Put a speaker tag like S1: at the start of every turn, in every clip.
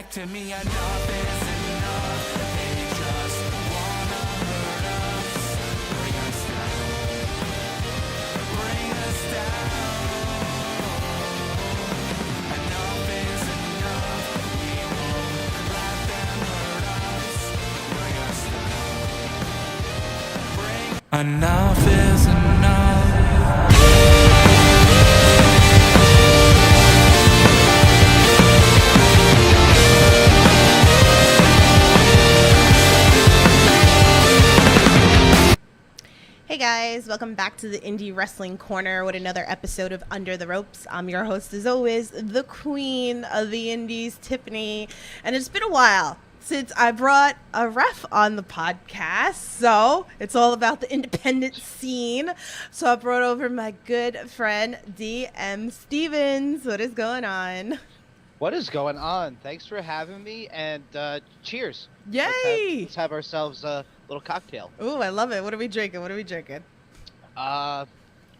S1: back to me. Enough is enough. They just wanna hurt us. Bring us down. Bring us down. Enough is enough. We won't let them hurt us. Bring us down. Enough is enough.
S2: Hey guys, welcome back to the Indie Wrestling Corner with another episode of Under the Ropes. I'm your host as always, the queen of the indies, Tiffany. And it's been a while since I brought a ref on the podcast, so it's all about the independent scene. So I brought over my good friend D.M Stevens. What is going on?
S3: What is going on? Thanks for having me, and cheers.
S2: Yay!
S3: Let's have ourselves a little cocktail.
S2: Ooh, I love it. What are we drinking?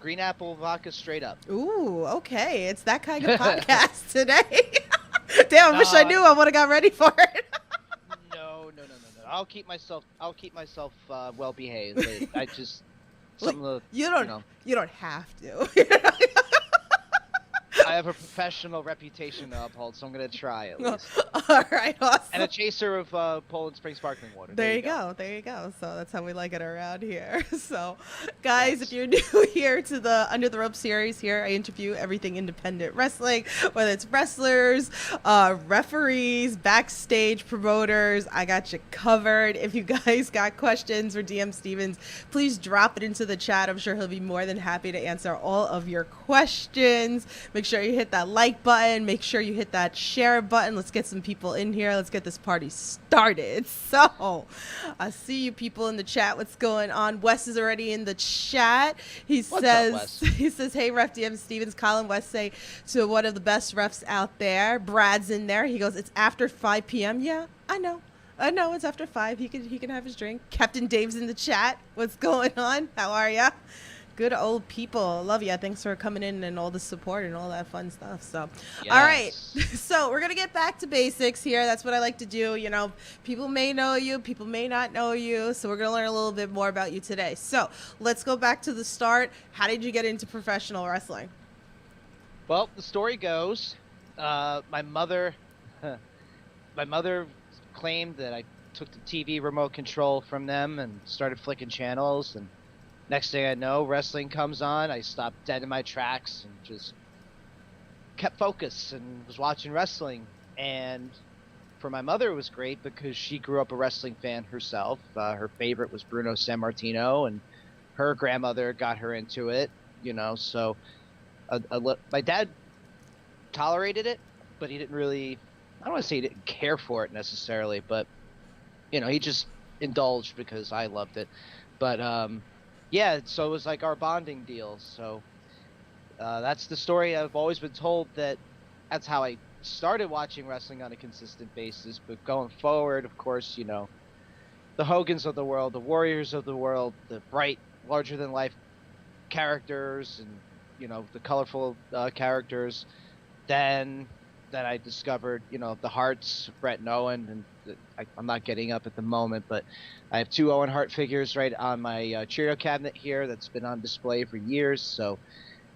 S3: Green apple vodka straight up.
S2: Ooh, okay. It's that kind of podcast today. Damn, I wish I knew. I would have got ready for it.
S3: No. I'll keep myself well behaved. I just
S2: you don't have to.
S3: I have a professional reputation to uphold, so I'm gonna try at least.
S2: All right, awesome.
S3: And a chaser of Poland Spring sparkling water.
S2: There you go. So that's how we like it around here. So, guys, If you're new here to the Under the Rope series, here I interview everything independent wrestling, whether it's wrestlers, referees, backstage promoters. I got you covered. If you guys got questions for DM Stevens, please drop it into the chat. I'm sure he'll be more than happy to answer all of your questions. Make sure you hit that like button. Make sure you hit that share button. Let's get some people in here. Let's get this party started. So, I see you people in the chat. What's going on? Wes is already in the chat. What's up, Wes? He says, hey, Ref D.M Stevens, Colin West say to one of the best refs out there. Brad's in there. He goes, it's after 5 p.m. Yeah, I know. It's after 5. He can have his drink. Captain Dave's in the chat. What's going on? How are ya? Good old people. Love you. Thanks for coming in and all the support and all that fun stuff. So, yes. All right. So we're going to get back to basics here. That's what I like to do. You know, people may know you, people may not know you. So we're going to learn a little bit more about you today. So let's go back to the start. How did you get into professional wrestling?
S3: Well, the story goes, my mother claimed that I took the TV remote control from them and started flicking channels, and next thing I know, wrestling comes on. I stopped dead in my tracks and just kept focused and was watching wrestling. And for my mother, it was great because she grew up a wrestling fan herself. Her favorite was Bruno Sammartino, and her grandmother got her into it, you know. So my dad tolerated it, but he didn't really, I don't want to say he didn't care for it necessarily, but, you know, he just indulged because I loved it. But, yeah, so it was like our bonding deal. So that's the story. I've always been told that that's how I started watching wrestling on a consistent basis. But going forward, of course, you know, the Hogans of the world, the Warriors of the world, the bright, larger-than-life characters and, you know, the colorful characters. Then I discovered, you know, the Harts, Brett and Owen, and I'm not getting up at the moment, but I have 2 Owen Hart figures right on my Cheerio cabinet here that's been on display for years. So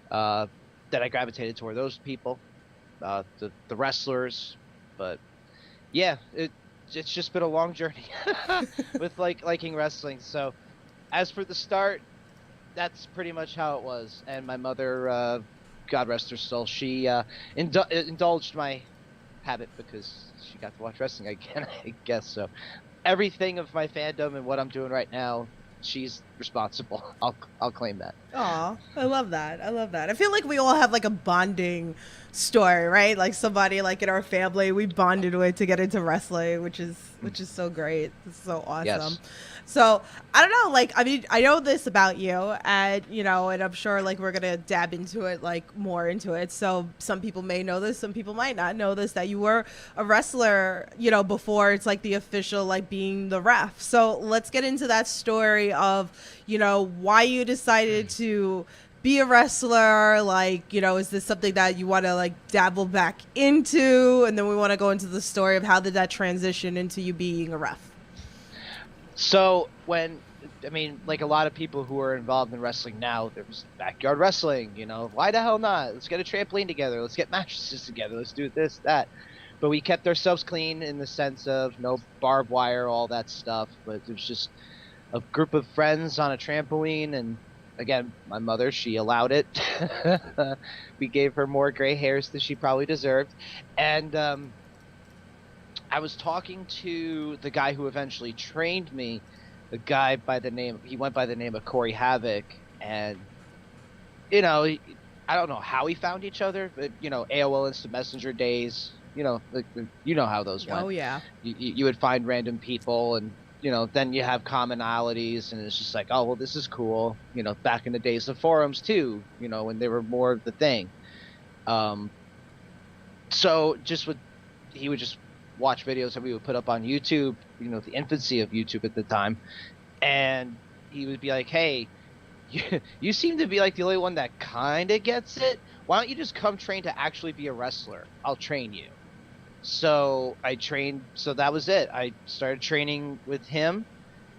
S3: then I gravitated toward those people, the wrestlers. But yeah, it's just been a long journey with liking wrestling. So as for the start, that's pretty much how it was. And my mother, God rest her soul, she indulged my habit because she got to watch wrestling again, I guess. So everything of my fandom and what I'm doing right now, she's responsible. I'll claim that.
S2: Aw, I love that. I feel like we all have like a bonding story, right? Like somebody like in our family we bonded with to get into wrestling, which is so great. It's so awesome.
S3: Yes.
S2: So I don't know, like, I mean, I know this about you, and you know, and I'm sure like we're gonna dab into it, like more into it. So some people may know this, some people might not know this, that you were a wrestler, you know, before it's like the official, like being the ref. So let's get into that story of, you know, why you decided to be a wrestler? Like, is this something that you want to like dabble back into? And then we want to go into the story of how did that transition into you being a ref?
S3: So like a lot of people who are involved in wrestling now, there was backyard wrestling, why the hell not? Let's get a trampoline together. Let's get mattresses together. Let's do this, that. But we kept ourselves clean in the sense of no barbed wire, all that stuff. But it was just a group of friends on a trampoline. And again, my mother, she allowed it. We gave her more gray hairs than she probably deserved. And I was talking to the guy who eventually trained me, he went by the name of Corey Havoc, and I don't know how we found each other, but AOL Instant Messenger days, how those went.
S2: Oh yeah.
S3: You would find random people, and then you have commonalities, and it's just like, oh well, this is cool. Back in the days of forums too, when they were more of the thing. So he would just watch videos that we would put up on YouTube, the infancy of YouTube at the time, and he would be like, hey, you seem to be like the only one that kind of gets it. Why don't you just come train to actually be a wrestler? I'll train you. So I trained, so that was it. I started training with him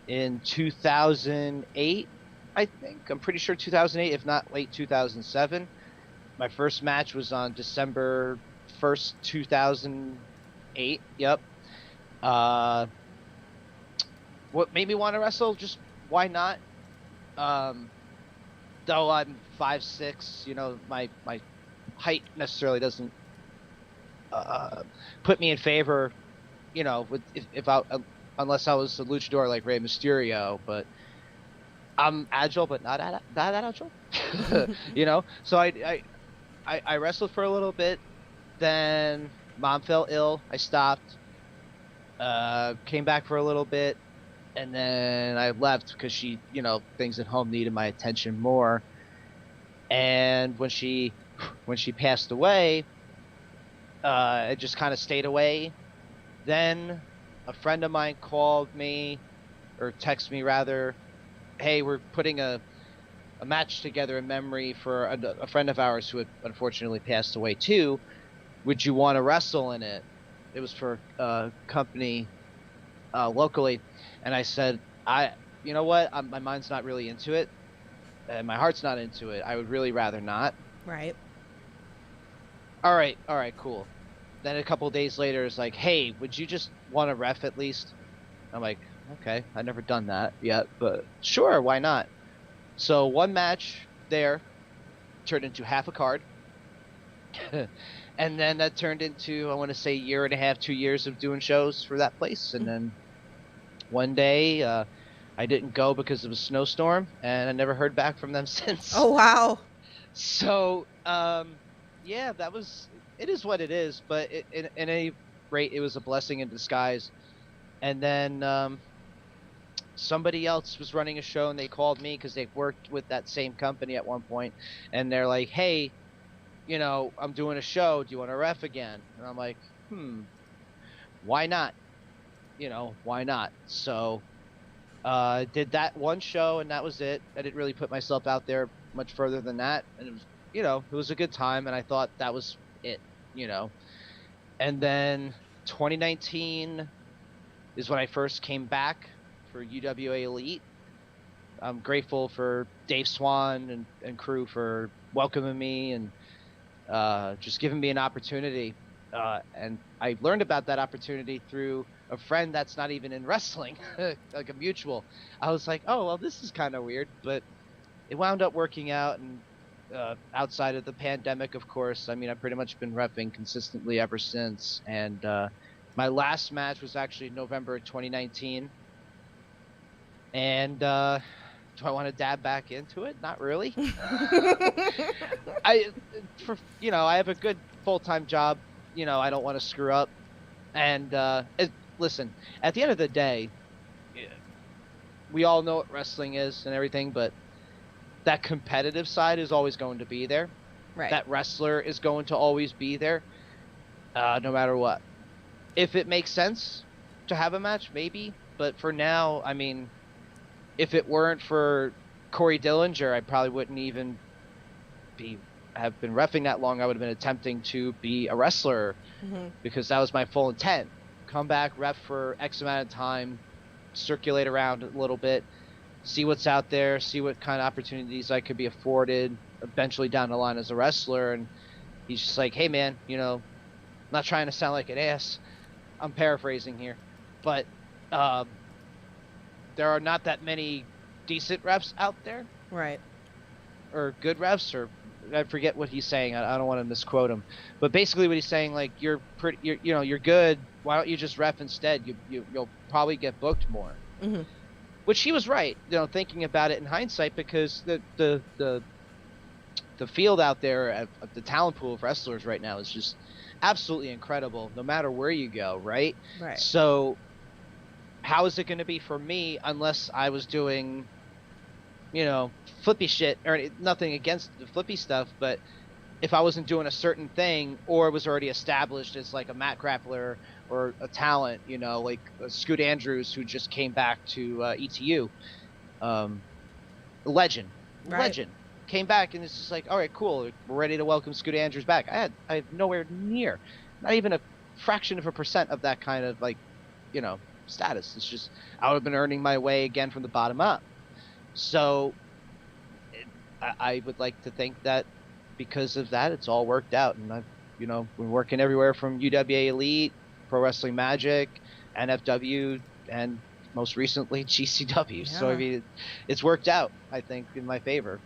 S3: in 2008, I think. I'm pretty sure 2008, if not late 2007. My first match was on December 1st, 2008. Yep. What made me want to wrestle? Just why not? Though I'm 5'6", my height necessarily doesn't put me in favor, with unless I was a luchador like Rey Mysterio. But I'm agile, but not agile. So I wrestled for a little bit. Then Mom fell ill. I stopped. Came back for a little bit, and then I left because she, things at home needed my attention more. And when she passed away, I just kind of stayed away. Then a friend of mine called me, or texted me rather, hey, we're putting a match together in memory for a friend of ours who had unfortunately passed away too. Would you want to wrestle in it? It was for a company locally. And I said, you know what? My mind's not really into it. And my heart's not into it. I would really rather not.
S2: Right.
S3: All right, cool. Then a couple of days later, it's like, hey, would you just want to ref at least? I'm like, okay, I've never done that yet, but sure, why not? So one match there turned into half a card. And then that turned into, I want to say, 1.5 2 years of doing shows for that place. And then one day, I didn't go because of a snowstorm, and I never heard back from them since.
S2: Oh, wow.
S3: So, yeah, it is what it is, but in any rate, it was a blessing in disguise. And then somebody else was running a show, and they called me because they worked with that same company at one point, and they're like, hey, I'm doing a show. Do you want to ref again? And I'm like, why not? Why not? So did that one show, and that was it. I didn't really put myself out there much further than that. And it was, it was a good time, and I thought that was it, And then 2019 is when I first came back for UWA Elite. I'm grateful for Dave Swan and crew for welcoming me and just giving me an opportunity. And I learned about that opportunity through a friend that's not even in wrestling, like a mutual. I was like, oh, well, this is kind of weird, but it wound up working out. And outside of the pandemic, of course, I mean, I've pretty much been repping consistently ever since. And my last match was actually November 2019. And do I want to dab back into it? Not really. I have a good full-time job. I don't want to screw up. And listen, at the end of the day, we all know what wrestling is and everything, but that competitive side is always going to be there.
S2: Right.
S3: That wrestler is going to always be there, no matter what. If it makes sense to have a match, maybe. But for now, I mean, if it weren't for Corey Dillinger, I probably wouldn't even be have been reffing that long, I would have been attempting to be a wrestler
S2: Hmm.
S3: because that was my full intent. Come back, ref for X amount of time, circulate around a little bit, see what's out there, see what kind of opportunities I could be afforded eventually down the line as a wrestler. And he's just like, hey man, I'm not trying to sound like an ass. I'm paraphrasing here, but um, there are not that many decent refs out there,
S2: Right.
S3: or good refs, or I forget what he's saying. I don't want to misquote him, but basically what he's saying, like, you're pretty, you're good. Why don't you just ref instead? You'll probably get booked more.
S2: Hmm.
S3: Which he was right, thinking about it in hindsight, because the field out there of the talent pool of wrestlers right now is just absolutely incredible, no matter where you go, right?
S2: Right.
S3: So how is it going to be for me unless I was doing, flippy shit, or nothing against the flippy stuff, but if I wasn't doing a certain thing or was already established as like a mat grappler or a talent, like Scoot Andrews, who just came back to ETU, legend,
S2: Right.
S3: legend, came back, and it's just like, all right, cool, we're ready to welcome Scoot Andrews back. I have nowhere near, not even a fraction of a percent of that kind of like, status. It's just I would have been earning my way again from the bottom up. So I would like to think that because of that, it's all worked out, and I've been working everywhere from UWA Elite, Pro Wrestling Magic, NFW, and most recently GCW. So I
S2: Yeah.
S3: mean, it's worked out, I think, in my favor.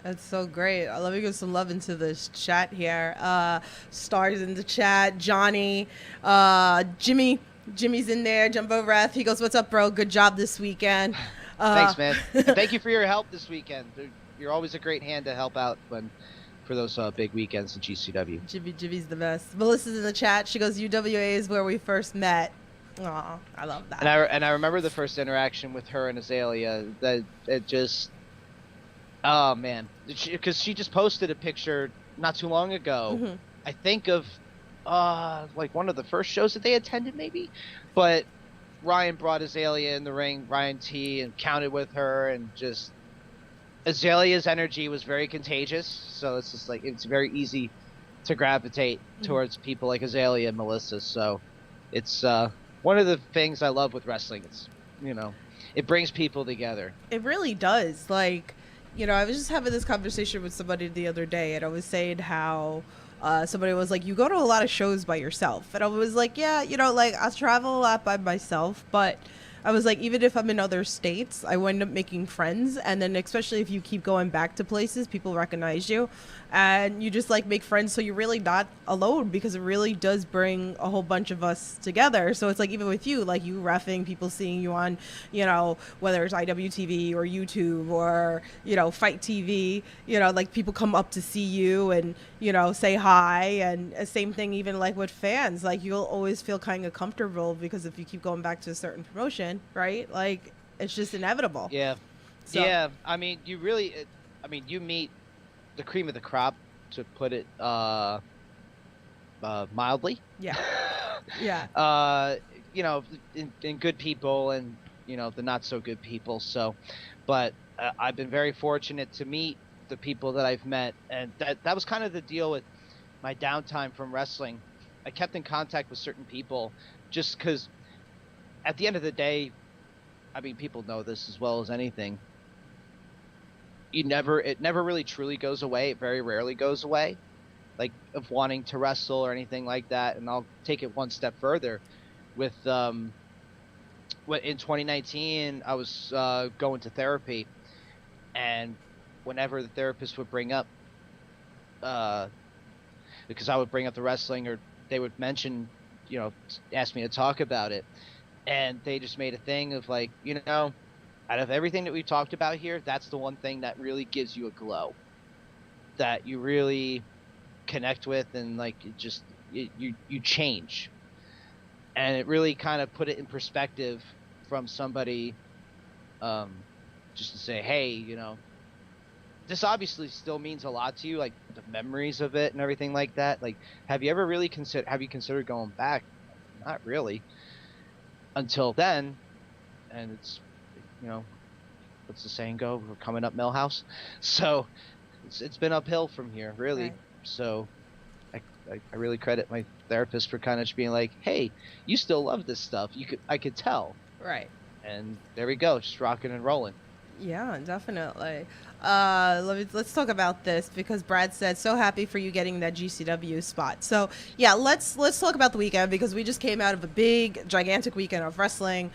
S2: That's so great. Let me give some love into this chat here. Stars in the chat. Johnny, Jimmy's in there. Jumbo Ref. He goes, "What's up, bro? Good job this weekend."
S3: Thanks, man. And thank you for your help this weekend. You're always a great hand to help out for those big weekends in GCW.
S2: Jimmy's the best. Melissa's in the chat. She goes, "UWA is where we first met." Aw, I love that.
S3: And I remember the first interaction with her and Azalea. That it just, oh man, because she just posted a picture not too long ago.
S2: Mhm.
S3: I think of like one of the first shows that they attended, maybe. But Ryan brought Azalea in the ring, Ryan T, and counted with her, and just Azalea's energy was very contagious. So it's just like it's very easy to gravitate towards people like Azalea and Melissa. So it's one of the things I love with wrestling. It's it brings people together.
S2: It really does. Like, I was just having this conversation with somebody the other day, and I was saying how somebody was like, "You go to a lot of shows by yourself," and I was like, "Yeah, like I travel a lot by myself, but." I was like, even if I'm in other states, I wind up making friends. And then especially if you keep going back to places, people recognize you and you just like make friends. So you're really not alone because it really does bring a whole bunch of us together. So it's like, even with you, like you reffing, people seeing you on, whether it's IWTV or YouTube or, Fight TV, like people come up to see you and, say hi. And same thing, even like with fans, like you'll always feel kind of comfortable because if you keep going back to a certain promotion, right? Like it's just inevitable.
S3: Yeah.
S2: So-
S3: Yeah. I mean, you meet the cream of the crop, to put it mildly.
S2: Yeah. Yeah.
S3: In good people and, the not so good people. So, but I've been very fortunate to meet the people that I've met. And that was kind of the deal with my downtime from wrestling. I kept in contact with certain people just because at the end of the day, I mean, people know this as well as anything. It never really truly goes away. It very rarely goes away, like of wanting to wrestle or anything like that. And I'll take it one step further. With in 2019, I was going to therapy, and whenever the therapist would bring up, because I would bring up the wrestling, or they would mention, ask me to talk about it. And they just made a thing of like, out of everything that we talked about here, that's the one thing that really gives you a glow, that you really connect with, and like you change. And it really kind of put it in perspective from somebody, just to say, hey, this obviously still means a lot to you, like the memories of it and everything like that. Like, have you considered going back? Not really. Until then, and it's, what's the saying go? We're coming up Millhouse. So it's been uphill from here, really.
S2: Right.
S3: So I really credit my therapist for kind of just being like, hey, you still love this stuff. I could tell.
S2: Right.
S3: And there we go, just rocking and rolling.
S2: Yeah, definitely. Let's talk about this because Brad said so happy for you getting that GCW spot. So yeah, let's talk about the weekend because we just came out of a big, gigantic weekend of wrestling.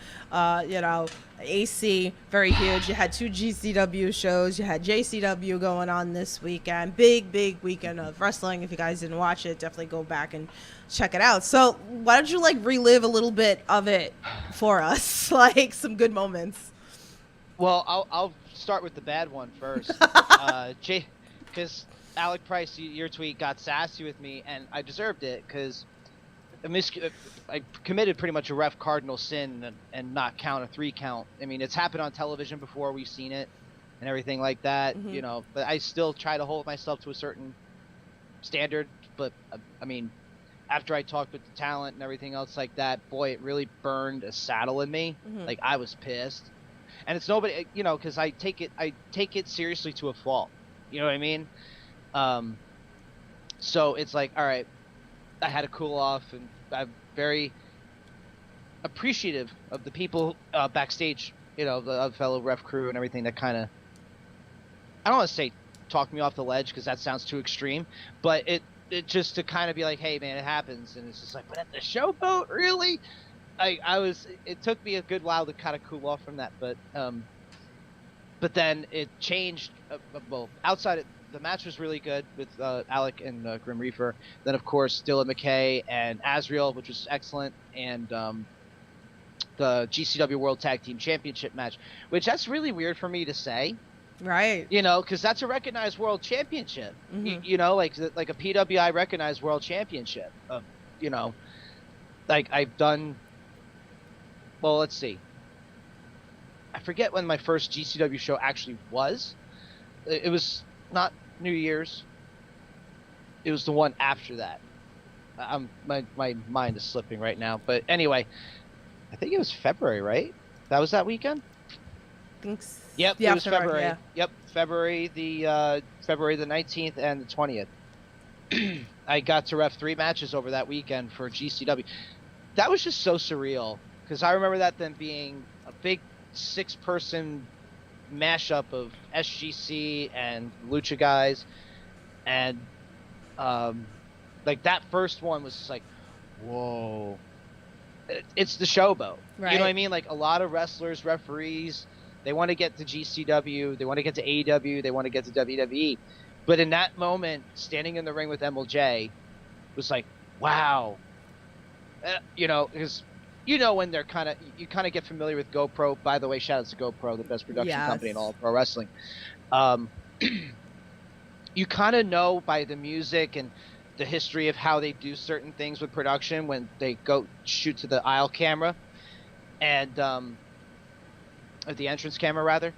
S2: AC very huge. You had 2 GCW shows. You had JCW going on this weekend. Big weekend of wrestling. If you guys didn't watch it, definitely go back and check it out. So why don't you like relive a little bit of it for us, like some good moments.
S3: Well, I'll start with the bad one first. Because Alec Price, your tweet got sassy with me, and I deserved it because I committed pretty much a ref cardinal sin and not count a 3 count. I mean, it's happened on television before. We've seen it and everything like that, you know, but I still try to hold myself to a certain standard. But I mean, after I talked with the talent and everything else like that, boy, it really burned a saddle in me. Like, I was pissed. And it's nobody, you know, because I take it seriously to a fault. You know what I mean? So it's like, all right, I had to cool off, and I'm very appreciative of the people backstage, you know, the fellow ref crew and everything that kind of, I don't want to say talk me off the ledge because that sounds too extreme, but it just to kind of be like, hey man, it happens, and it's just like, but at the showboat, really? It took me a good while to kind of cool off from that, but then it changed. Well, outside it, the match was really good with Alec and Grim Reaper. Then of course Dylan McKay and Azriel, which was excellent, and the GCW World Tag Team Championship match, which that's really weird for me to say.
S2: Right.
S3: You know, because that's a recognized world championship. You know, like a PWI recognized world championship. You know, like I've done. Well, let's see. I forget when my first GCW show actually was. It was not New Year's. It was the one after that. My mind is slipping right now. But anyway, I think it was February, right? That was that weekend?
S2: Thanks.
S3: Yep,
S2: Yeah,
S3: it was February.
S2: Yeah.
S3: Yep, February the 19th and the 20th. I got to ref 3 matches over that weekend for GCW. That was just so surreal. Because I remember that then being a big 6-person mashup of SGC and Lucha guys, and like that first one was just like, whoa, it's the showboat.
S2: Right.
S3: You know what I mean? Like a lot of wrestlers, referees, they want to get to GCW, they want to get to AEW, they want to get to WWE, but in that moment, standing in the ring with MLJ was like, wow, you know, because. You know, when they're you kind of get familiar with GoPro. By the way, shout out to GoPro, the best production company in all of pro wrestling. You kind of know by the music and the history of how they do certain things with production when they go shoot to the aisle camera and or the entrance camera rather.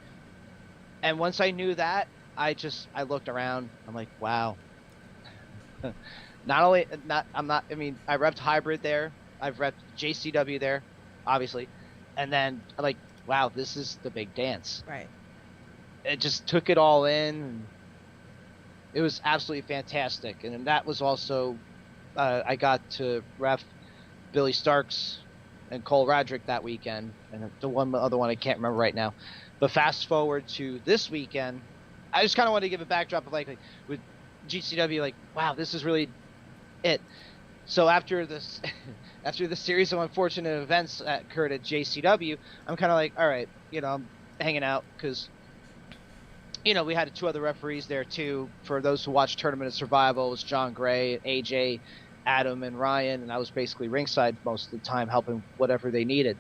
S3: And once I knew that, I looked around. I'm like, wow. I repped Hybrid there. I've repped JCW there, obviously, and then like, wow, this is the big dance.
S2: Right.
S3: It just took it all in. And it was absolutely fantastic, and that was also I got to ref Billy Starks and Cole Roderick that weekend, and the other one I can't remember right now. But fast forward to this weekend, I just kind of wanted to give a backdrop of like with GCW, like, wow, this is really it. So after this, after the series of unfortunate events that occurred at JCW, I'm kind of like, all right, you know, I'm hanging out because, you know, we had 2 other referees there too. For those who watched Tournament of Survival, it was John Gray, AJ, Adam, and Ryan, and I was basically ringside most of the time, helping whatever they needed.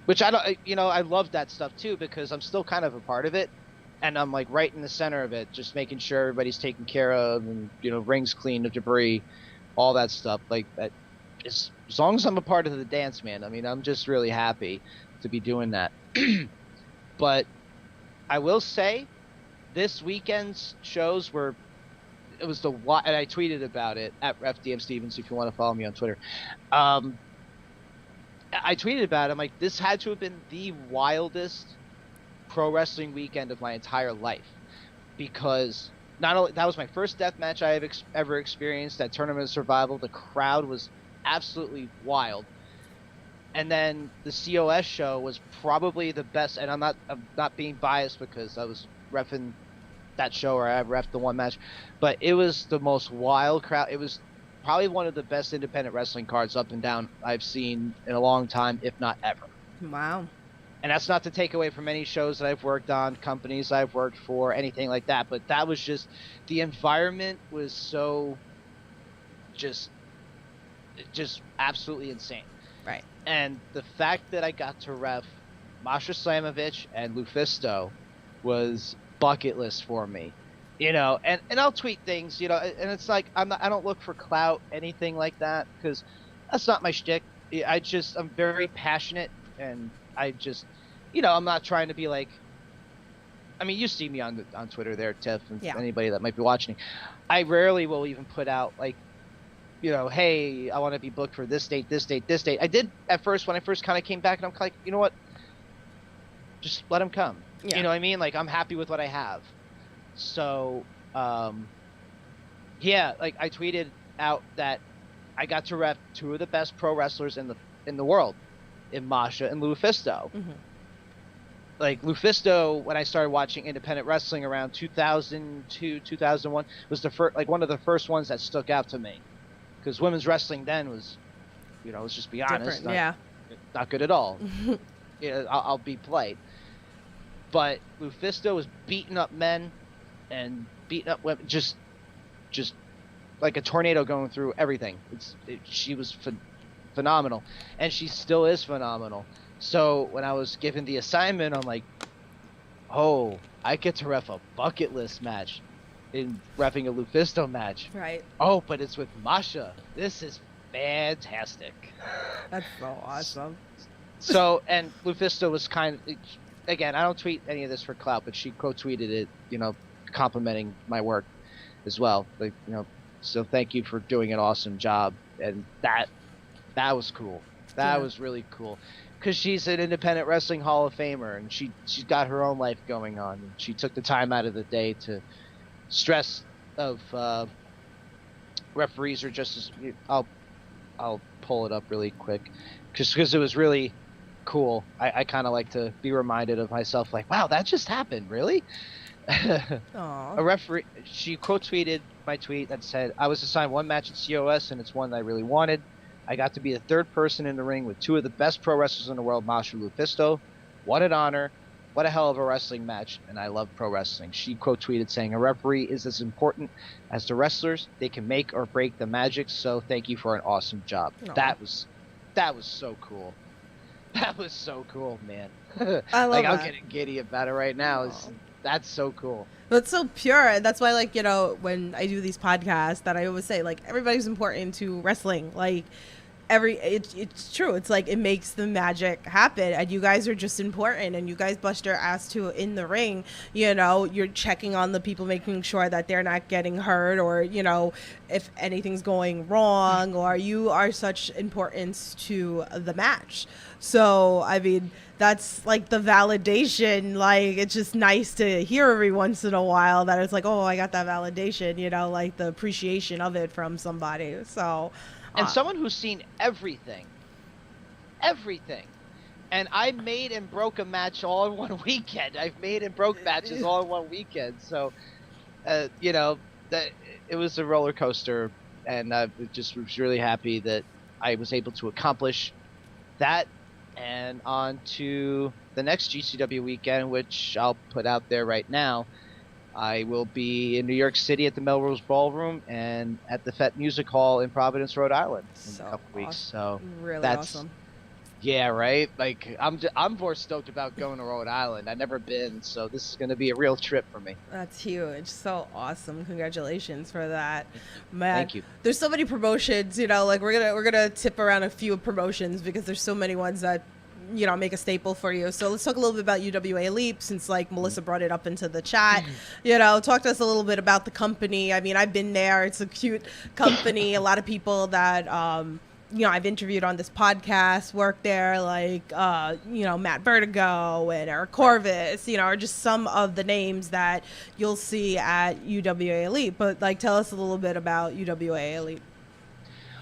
S3: Which I love that stuff too because I'm still kind of a part of it. And I'm like right in the center of it, just making sure everybody's taken care of and, you know, rings clean of debris, all that stuff. Like that, as long as I'm a part of the dance, man, I mean, I'm just really happy to be doing that. But I will say this weekend's shows were, it was and I tweeted about it at Ref D.M Stevens if you want to follow me on Twitter. I tweeted about it. I'm like, this had to have been the wildest pro wrestling weekend of my entire life, because not only that was my first death match I have ever experienced, that Tournament of Survival. The crowd was absolutely wild. And then the COS show was probably the best, and I'm not being biased because I was reffing that show, or I reffed the one match, but it was the most wild crowd. It was probably one of the best independent wrestling cards up and down I've seen in a long time, if not ever.
S2: Wow.
S3: And that's not to take away from any shows that I've worked on, companies I've worked for, anything like that, but that was just, the environment was so just absolutely insane.
S2: Right.
S3: And the fact that I got to ref Masha Slamovich and Lufisto was bucket list for me, you know. And I'll tweet things, you know, and it's like I don't look for clout, anything like that, because that's not my shtick. I'm very passionate, and I just, you know, I'm not trying to be like, I mean, you see me on Twitter there, Tiff, and anybody that might be watching. I rarely will even put out like, you know, hey, I want to be booked for this date, this date, this date. I did at first when I first kind of came back, and I'm like, you know what? Just let them come.
S2: Yeah.
S3: You know what I mean? Like, I'm happy with what I have. So, yeah, like I tweeted out that I got to ref two of the best pro wrestlers in the world, in Masha and Lufisto.
S2: Mm-hmm.
S3: Like Lufisto, when I started watching independent wrestling around 2002, 2001, was one of the first ones that stuck out to me. Because women's wrestling then was, you know, let's just be honest, not good at all. Yeah, I'll be polite. But Lufisto was beating up men and beating up women, just like a tornado going through everything. She was phenomenal, and she still is phenomenal. So when I was given the assignment, I'm like, oh, I get to ref a bucket list match in reffing a Lufisto match.
S2: Right.
S3: Oh, but it's with Masha. This is fantastic.
S2: That's so awesome.
S3: So, and Lufisto was again, I don't tweet any of this for clout, but she quote tweeted it, you know, complimenting my work as well. Like, you know, so thank you for doing an awesome job. And that was cool. That was really cool. Because she's an independent wrestling Hall of Famer, and she's got her own life going on. And she took the time out of the day to stress of referees are just as, I'll pull it up really quick, because it was really cool. I kind of like to be reminded of myself, like, wow, that just happened, really. A referee, she quote tweeted my tweet that said, I was assigned one match at COS, and it's one that I really wanted. I got to be the third person in the ring with two of the best pro wrestlers in the world, Masha and Lufisto. What an honor. What a hell of a wrestling match, and I love pro wrestling. She quote tweeted saying, a referee is as important as the wrestlers. They can make or break the magic, so thank you for an awesome job. That was so cool. That was so cool, man.
S2: I love
S3: I'm
S2: that.
S3: getting giddy about it right now. That's so cool.
S2: That's so pure, and that's why, like, you know, when I do these podcasts, that I always say, like, everybody's important to wrestling. Like, it's true. It's like, it makes the magic happen, and you guys are just important, and you guys bust your ass too in the ring. You know, you're checking on the people, making sure that they're not getting hurt, or, you know, if anything's going wrong, or you are such importance to the match. So, I mean, that's like the validation. Like, it's just nice to hear every once in a while that it's like, oh, I got that validation, you know, like the appreciation of it from somebody. So,
S3: and someone who's seen everything. And I made and broke a match all in one weekend. I've made and broke matches all in one weekend. So, you know, it was a roller coaster, and I just was really happy that I was able to accomplish that. And on to the next GCW weekend, which I'll put out there right now. I will be in New York City at the Melrose Ballroom and at the Fett Music Hall in Providence, Rhode Island in a couple weeks. So
S2: really
S3: that's
S2: awesome.
S3: Yeah, right. Like, I'm more stoked about going to Rhode Island. I've never been, so this is going to be a real trip for me.
S2: That's huge. So awesome. Congratulations for that, man.
S3: Thank you.
S2: There's so many promotions, you know, like we're gonna tip around a few promotions because there's so many ones that, you know, make a staple for you. So let's talk a little bit about UWA Leap, since like Melissa brought it up into the chat. You know, talk to us a little bit about the company. I mean, I've been there. It's a cute company. A lot of people that I've interviewed on this podcast, worked there, like, Matt Vertigo and Eric Corvus, are just some of the names that you'll see at UWA Elite. But, like, tell us a little bit about UWA Elite.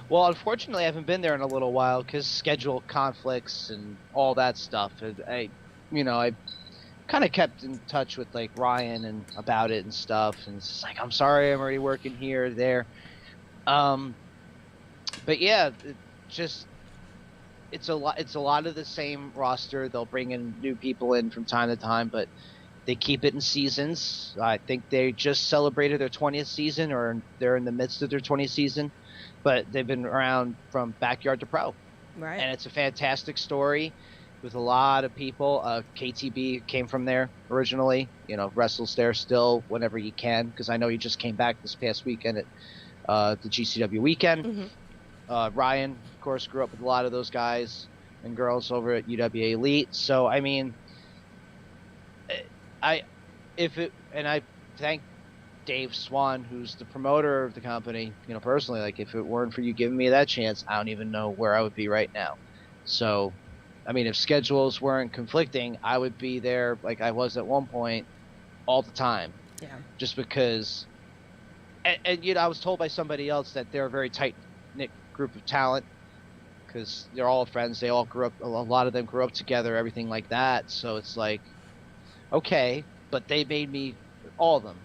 S3: Well, unfortunately, I haven't been there in a little while because schedule conflicts and all that stuff. I kind of kept in touch with like Ryan and about it and stuff, and it's just like, I'm sorry, I'm already working here, there. But yeah, it's a lot of the same roster. They'll bring in new people in from time to time, but they keep it in seasons. I think they just celebrated their 20th season, or they're in the midst of their 20th season, but they've been around from backyard to pro.
S2: Right.
S3: And it's a fantastic story with a lot of people. KTB came from there originally. Wrestles there still whenever he can, because I know he just came back this past weekend at the GCW weekend.
S2: Mm-hmm.
S3: Ryan, of course, grew up with a lot of those guys and girls over at UWA Elite. So I mean, I thank Dave Swan, who's the promoter of the company, personally. Like, if it weren't for you giving me that chance, I don't even know where I would be right now. So, I mean, if schedules weren't conflicting, I would be there like I was at one point all the time.
S2: Yeah.
S3: Just because, and I was told by somebody else that they're a very tight-knit group of talent, because they're all friends. They all grew up, a lot of them grew up together, everything like that. So it's like, okay, but they made me, all of them,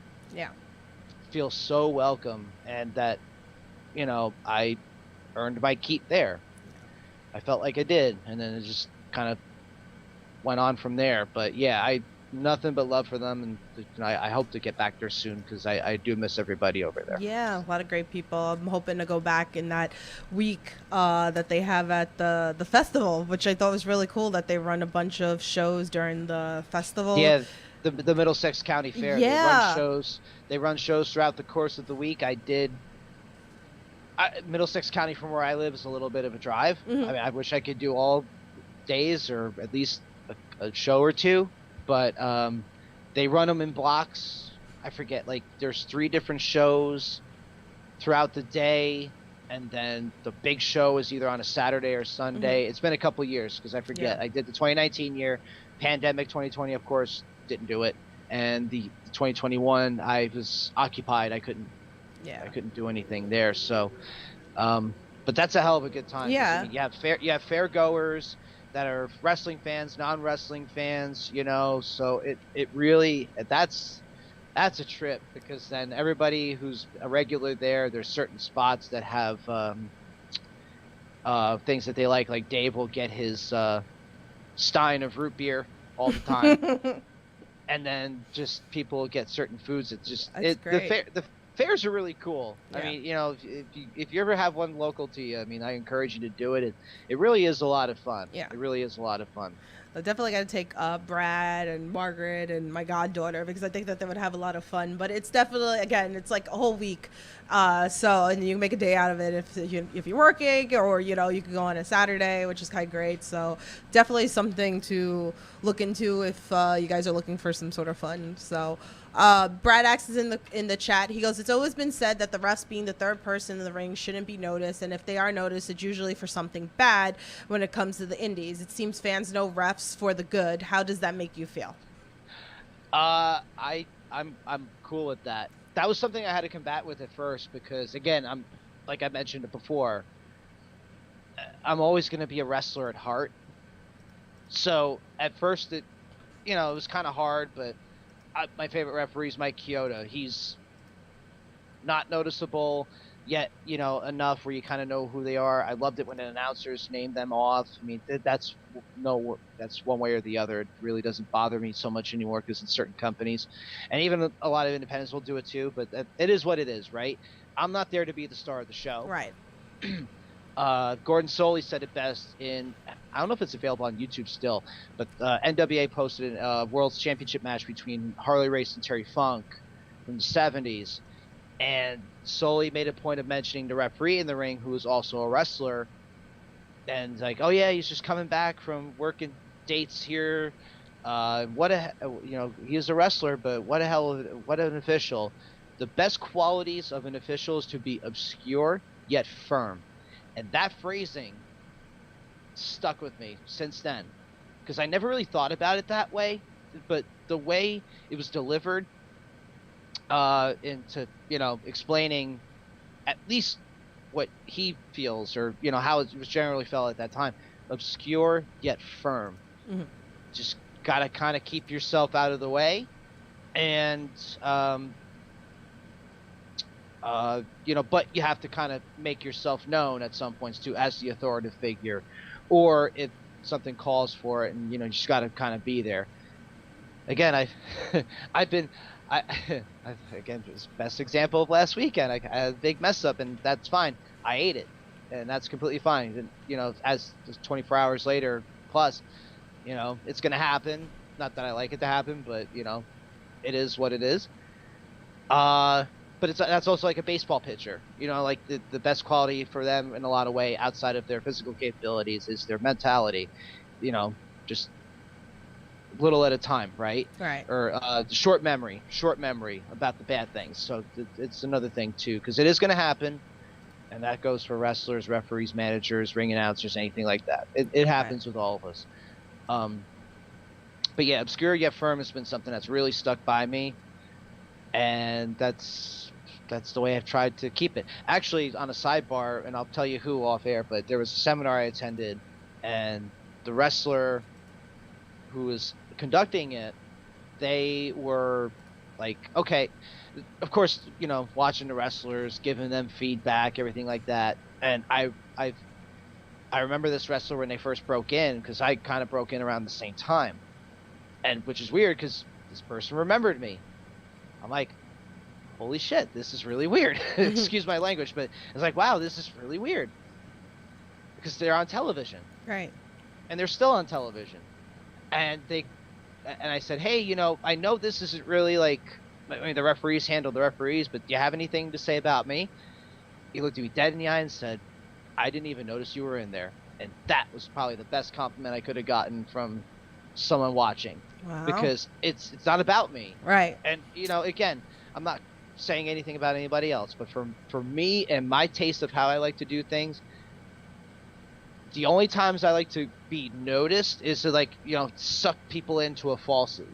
S3: feel so welcome, and that, I earned my keep there. I felt like I did, and then it just kind of went on from there. But yeah, nothing but love for them, and I hope to get back there soon, because I do miss everybody over there.
S2: Yeah, a lot of great people. I'm hoping to go back in that week that they have at the festival, which I thought was really cool, that they run a bunch of shows during the festival.
S3: Yeah, the Middlesex County Fair.
S2: Yeah.
S3: They run shows throughout the course of the week. Middlesex County from where I live is a little bit of a drive.
S2: Mm-hmm.
S3: I mean, I wish I could do all days, or at least a show or two, but they run them in blocks. I forget, like, there's 3 different shows throughout the day, and then the big show is either on a Saturday or Sunday. Mm-hmm. It's been a couple years, because I forget. Yeah. I did the 2019 year, pandemic 2020, of course, didn't do it, and the 2021 I was occupied. I couldn't do anything there. So, but that's a hell of a good time.
S2: Yeah.
S3: I mean, you have fair goers that are wrestling fans, non-wrestling fans, so it really, that's a trip, because then everybody who's a regular there's certain spots that have things that they like Dave will get his stein of root beer all the time. And then just people get certain foods that just, the fairs are really cool. Yeah. I mean, if you ever have one local to you, I mean, I encourage you to do it. It really is a lot of fun. Yeah. It really is a lot of fun.
S2: I definitely got to take Brad and Margaret and my goddaughter, because I think that they would have a lot of fun. But it's definitely, again, it's like a whole week. And you can make a day out of it if you're working, or, you can go on a Saturday, which is kind of great. So definitely something to look into if you guys are looking for some sort of fun. So Brad Axe is in the chat. He goes, it's always been said that the refs being the third person in the ring shouldn't be noticed, and if they are noticed, it's usually for something bad when it comes to the indies. It seems fans know refs for the good. How does that make you feel?
S3: I'm cool with that. That was something I had to combat with at first, because again, I'm, like I mentioned it before, I'm always going to be a wrestler at heart. So at first it was kind of hard, but my favorite referee is Mike Chioda. He's not noticeable yet, enough where you kind of know who they are. I loved it when announcers named them off. I mean, that's one way or the other. It really doesn't bother me so much anymore, because in certain companies, and even a lot of independents will do it too, but it is what it is, right? I'm not there to be the star of the show.
S2: Right.
S3: Gordon Soley said it best I don't know if it's available on YouTube still, but NWA posted a World's Championship match between Harley Race and Terry Funk from the 70s. And Soley made a point of mentioning the referee in the ring, who was also a wrestler. And like, oh yeah, he's just coming back from working dates here. He is a wrestler, but what an official. The best qualities of an official is to be obscure yet firm. And that phrasing stuck with me since then, because I never really thought about it that way, but the way it was delivered into, explaining at least what he feels, or how it was generally felt at that time, obscure yet firm.
S2: Mhm.
S3: Just gotta kind of keep yourself out of the way, and but you have to kind of make yourself known at some points too, as the authoritative figure, or if something calls for it, and you just got to kind of be there. Again, I've been, I, again, this best example of last weekend. I had a big mess up, and that's fine. I ate it, and that's completely fine. And as 24 hours later plus, it's gonna happen. Not that I like it to happen, but it is what it is. But that's also like a baseball pitcher. Like the best quality for them in a lot of way outside of their physical capabilities is their mentality. Just little at a time, right?
S2: Right.
S3: Or short memory about the bad things. So it's another thing too, because it is going to happen, and that goes for wrestlers, referees, managers, ring announcers, anything like that. It happens with all of us. But yeah, obscure yet firm has been something that's really stuck by me, and that's the way I've tried to keep it. Actually, on a sidebar, and I'll tell you who off air, but there was a seminar I attended, and the wrestler who was conducting it, they were like, okay, of course, watching the wrestlers, giving them feedback, everything like that. And I remember this wrestler when they first broke in, because I kind of broke in around the same time, and which is weird because this person remembered me. I'm like, holy shit, this is really weird. Excuse my language, but it's like, wow, this is really weird, because they're on television,
S2: Right.
S3: and they're still on television. And I said, hey, I know this isn't really like, the referees handle the referees, but do you have anything to say about me? He looked at me dead in the eye and said, I didn't even notice you were in there. And that was probably the best compliment I could have gotten from someone watching.
S2: Wow.
S3: Because it's not about me.
S2: Right.
S3: And, again, I'm not saying anything about anybody else, but for me and my taste of how I like to do things, the only times I like to be noticed is to suck people into a falsehood.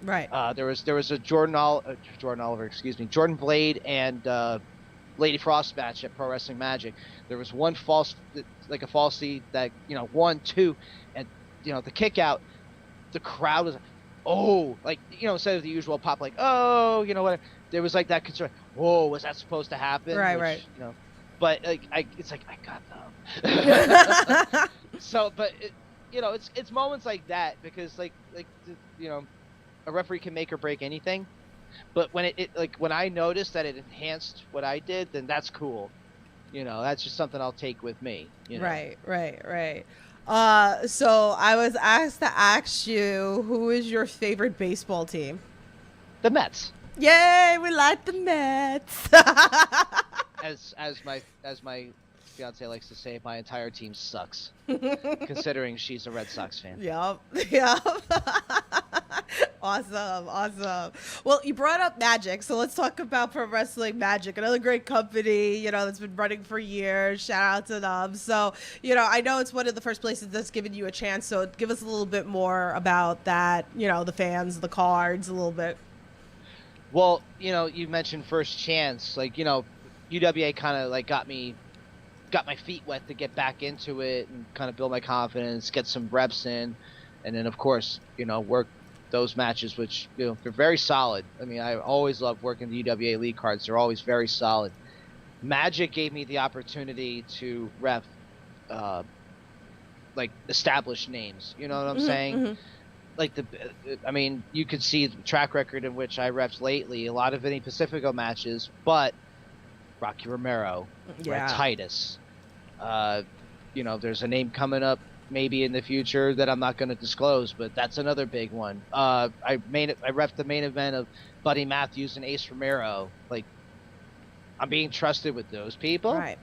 S2: Right.
S3: There was a Jordan Oliver, Jordan Blade and Lady Frost match at Pro Wrestling Magic. There was one a falsity that 1, 2, and the kick out. The crowd was, oh, instead of the usual pop, oh, whatever. There was that concern. Whoa, was that supposed to happen?
S2: Right, right.
S3: But it's like I got them. So, but it's moments like that, because a referee can make or break anything, but when when I noticed that it enhanced what I did, then that's cool. That's just something I'll take with me.
S2: Right. So I was asked to ask you, who is your favorite baseball team?
S3: The Mets.
S2: Yay, we like the Mets.
S3: As my fiance likes to say, my entire team sucks, considering she's a Red Sox fan.
S2: Yep. Awesome. Well, you brought up Magic, so let's talk about Pro Wrestling Magic, another great company, that's been running for years. Shout out to them. So, I know it's one of the first places that's given you a chance, so give us a little bit more about that, the fans, the cards, a little bit.
S3: Well, you mentioned first chance, UWA kind of got my feet wet to get back into it and kind of build my confidence, get some reps in, and then of course, work those matches, which they're very solid. I mean, I always love working the UWA league cards. They're always very solid. Magic gave me the opportunity to ref established names. You know what I'm saying? Mm-hmm. You could see the track record in which I refed lately. A lot of any Pacifico matches, but Rocky Romero, Red Titus. There's a name coming up maybe in the future that I'm not going to disclose, but that's another big one. I refed the main event of Buddy Matthews and Ace Romero. I'm being trusted with those people.
S2: Right.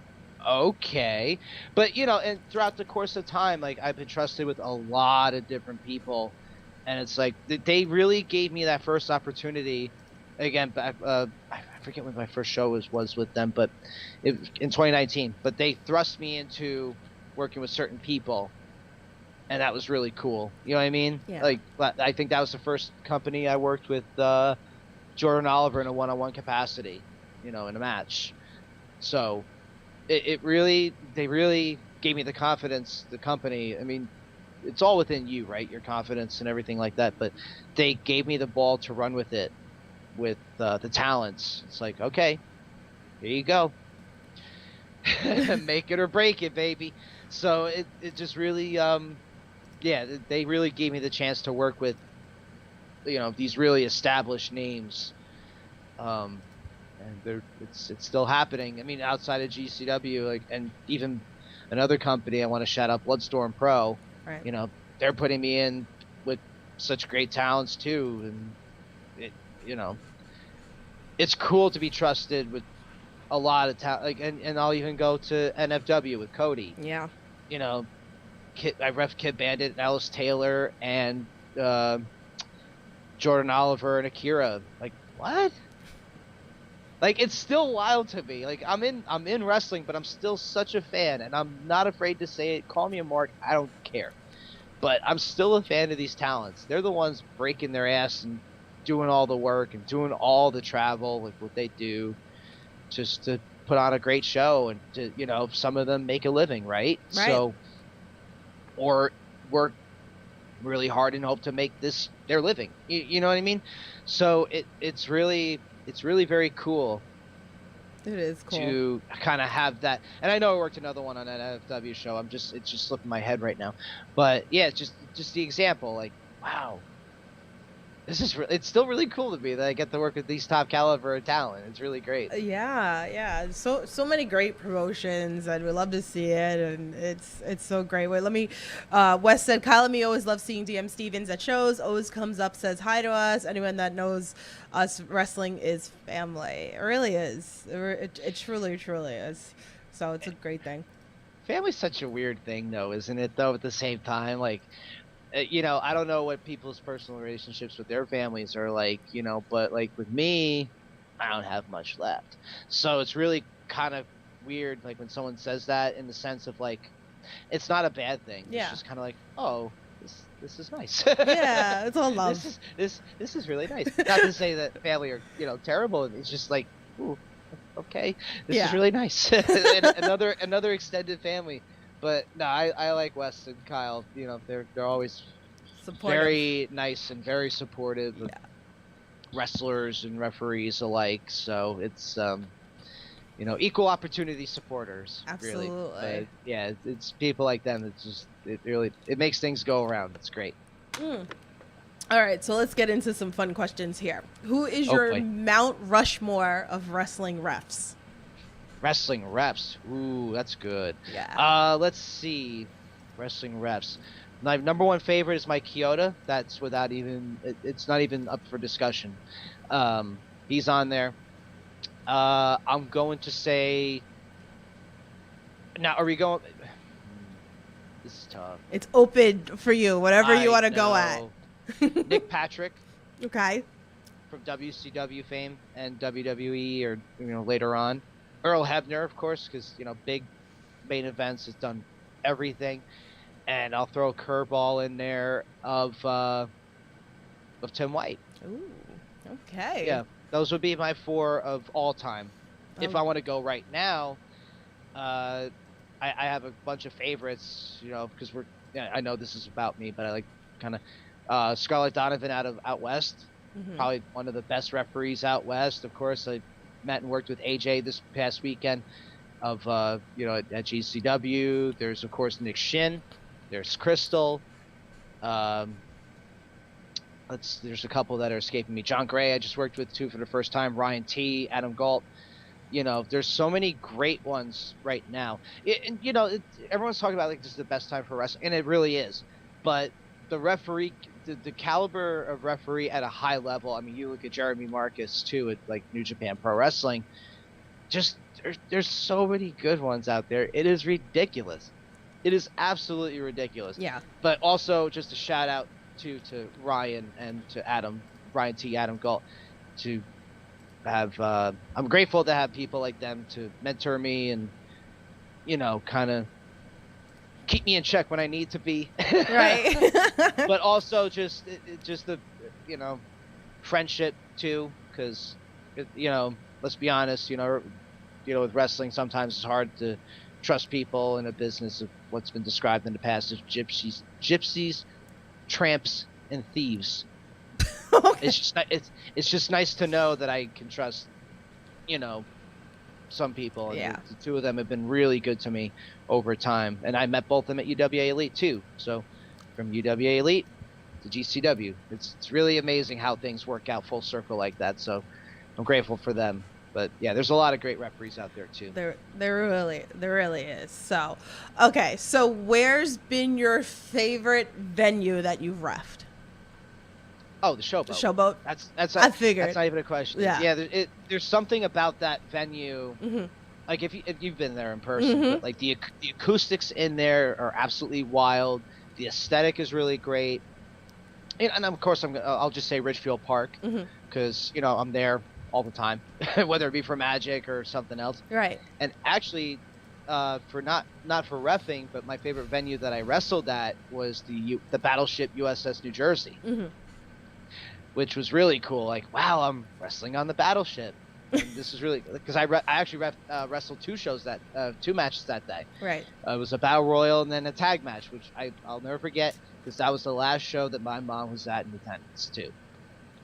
S3: Okay. But, and throughout the course of time, I've been trusted with a lot of different people. And it's they really gave me that first opportunity. Again, back, I I forget when my first show was with them, but in 2019. But they thrust me into working with certain people, and that was really cool. You know what I mean?
S2: Yeah.
S3: Like, I think that was the first company I worked with Jordan Oliver in a one-on-one capacity, in a match. So it really, they really gave me the confidence, the company. I mean, it's all within you, right? Your confidence and everything like that. But they gave me the ball to run with it, with the talents. It's like, okay, here you go. Make it or break it, baby. So it just really, they really gave me the chance to work with, these really established names. And it's still happening. I mean, outside of GCW, like, and even another company I want to shout out, Bloodstorm Pro.
S2: Right.
S3: They're putting me in with such great talents too, and it's cool to be trusted with a lot of talent. Like, and I'll even go to NFW with Cody.
S2: Yeah.
S3: I ref Kid Bandit, and Alice Taylor, and Jordan Oliver and Akira. Like, what? Like, it's still wild to me. Like, I'm in wrestling, but I'm still such a fan, and I'm not afraid to say it. Call me a mark. I don't care. But I'm still a fan of these talents. They're the ones breaking their ass and doing all the work and doing all the travel, like what they do, just to put on a great show, and to, some of them make a living, right? So, or work really hard and hope to make this their living. You know what I mean? So it's really very cool.
S2: It is cool
S3: to kind of have that. And I know I worked another one on an NFW show. It's just slipping my head right now. But yeah, it's just the example. Like, wow, it's still really cool to me that I get to work with these top caliber talent. It's really great.
S2: Yeah. So many great promotions, and we love to see it, and it's so great. Wait, let me. Wes said, Kyle and me always love seeing DM Stevens at shows. Always comes up, says hi to us. Anyone that knows us, wrestling is family. It really is. It truly is. So it's a great thing.
S3: Family's such a weird thing, though, isn't it? Though at the same time, like. I don't know what people's personal relationships with their families are like, but like with me, I don't have much left. So it's really kind of weird, like when someone says that, in the sense of like, it's not a bad thing.
S2: Yeah.
S3: It's just kind of like, oh, this is nice.
S2: Yeah, it's all love.
S3: This is really nice. Not to say that family are, terrible. It's just like, ooh, okay, this is really nice. And another extended family. But no, I like Wes and Kyle. They're always
S2: Supportive.
S3: very nice and very supportive of wrestlers and referees alike. So it's equal opportunity supporters.
S2: Absolutely.
S3: Really. But yeah, it's people like them. It makes things go around. It's great.
S2: All right, so let's get into some fun questions here. Who is your Mount Rushmore of wrestling refs?
S3: Wrestling refs. Ooh, that's good.
S2: Yeah.
S3: Let's see. Wrestling refs. My number one favorite is Mike Chioda. That's without even. It's not even up for discussion. He's on there. I'm going to say. Now, are we going? This is tough.
S2: It's open for you. Whatever you want to go at.
S3: Nick Patrick.
S2: Okay.
S3: From WCW fame and WWE, or later on. Earl Hebner, of course, because big main events, has done everything, and I'll throw a curveball in there of Tim White.
S2: Ooh, okay.
S3: Yeah, those would be my 4 of all time. If I want to go right now, I have a bunch of favorites, because I know this is about me, but I like kind of Scarlett Donovan out west, probably one of the best referees out west. Of course, I met and worked with AJ this past weekend of at GCW. There's of course Nick Shin. There's Crystal. There's a couple that are escaping me. John Gray I just worked with too for the first time. Ryan T. Adam Galt. There's so many great ones right now. Everyone's talking about like this is the best time for wrestling, and it really is. But the referee, the caliber of referee at a high level. I mean, you look at Jeremy Marcus too at like New Japan Pro Wrestling. Just there's so many good ones out there. It is ridiculous. It is absolutely ridiculous.
S2: Yeah.
S3: But also just a shout out to Ryan and to Ryan T. Adam Galt, to have I'm grateful to have people like them to mentor me and kind of keep me in check when I need to be.
S2: Right.
S3: But also just the friendship too, because let's be honest, with wrestling sometimes it's hard to trust people in a business of what's been described in the past as gypsies, tramps, and thieves.
S2: Okay.
S3: It's just nice to know that I can trust some people, and
S2: Yeah.
S3: the two of them have been really good to me over time, and I met both of them at UWA Elite too. So from UWA Elite to GCW, it's really amazing how things work out full circle like that. So I'm grateful for them. But yeah, there's a lot of great referees out there too.
S2: There really is. So, okay. So, where's been your favorite venue that you've refed?
S3: Oh, the Showboat.
S2: The Showboat.
S3: That's
S2: I figured.
S3: That's not even a question.
S2: Yeah.
S3: Yeah. There's something about that venue.
S2: Mm-hmm.
S3: Like if you've been there in person,
S2: Mm-hmm.
S3: but like the acoustics in there are absolutely wild. The aesthetic is really great. And of course I'll just say Ridgefield Park,
S2: Mm-hmm.
S3: because I'm there all the time, whether it be for Magic or something else.
S2: Right.
S3: And actually, for not for reffing, but my favorite venue that I wrestled at was the Battleship USS New Jersey,
S2: Mm-hmm.
S3: which was really cool. Like, wow, I'm wrestling on the battleship. And this is really because I actually wrestled two matches that day.
S2: Right.
S3: It was a battle royal and then a tag match, which I'll never forget because that was the last show that my mom was at in attendance too.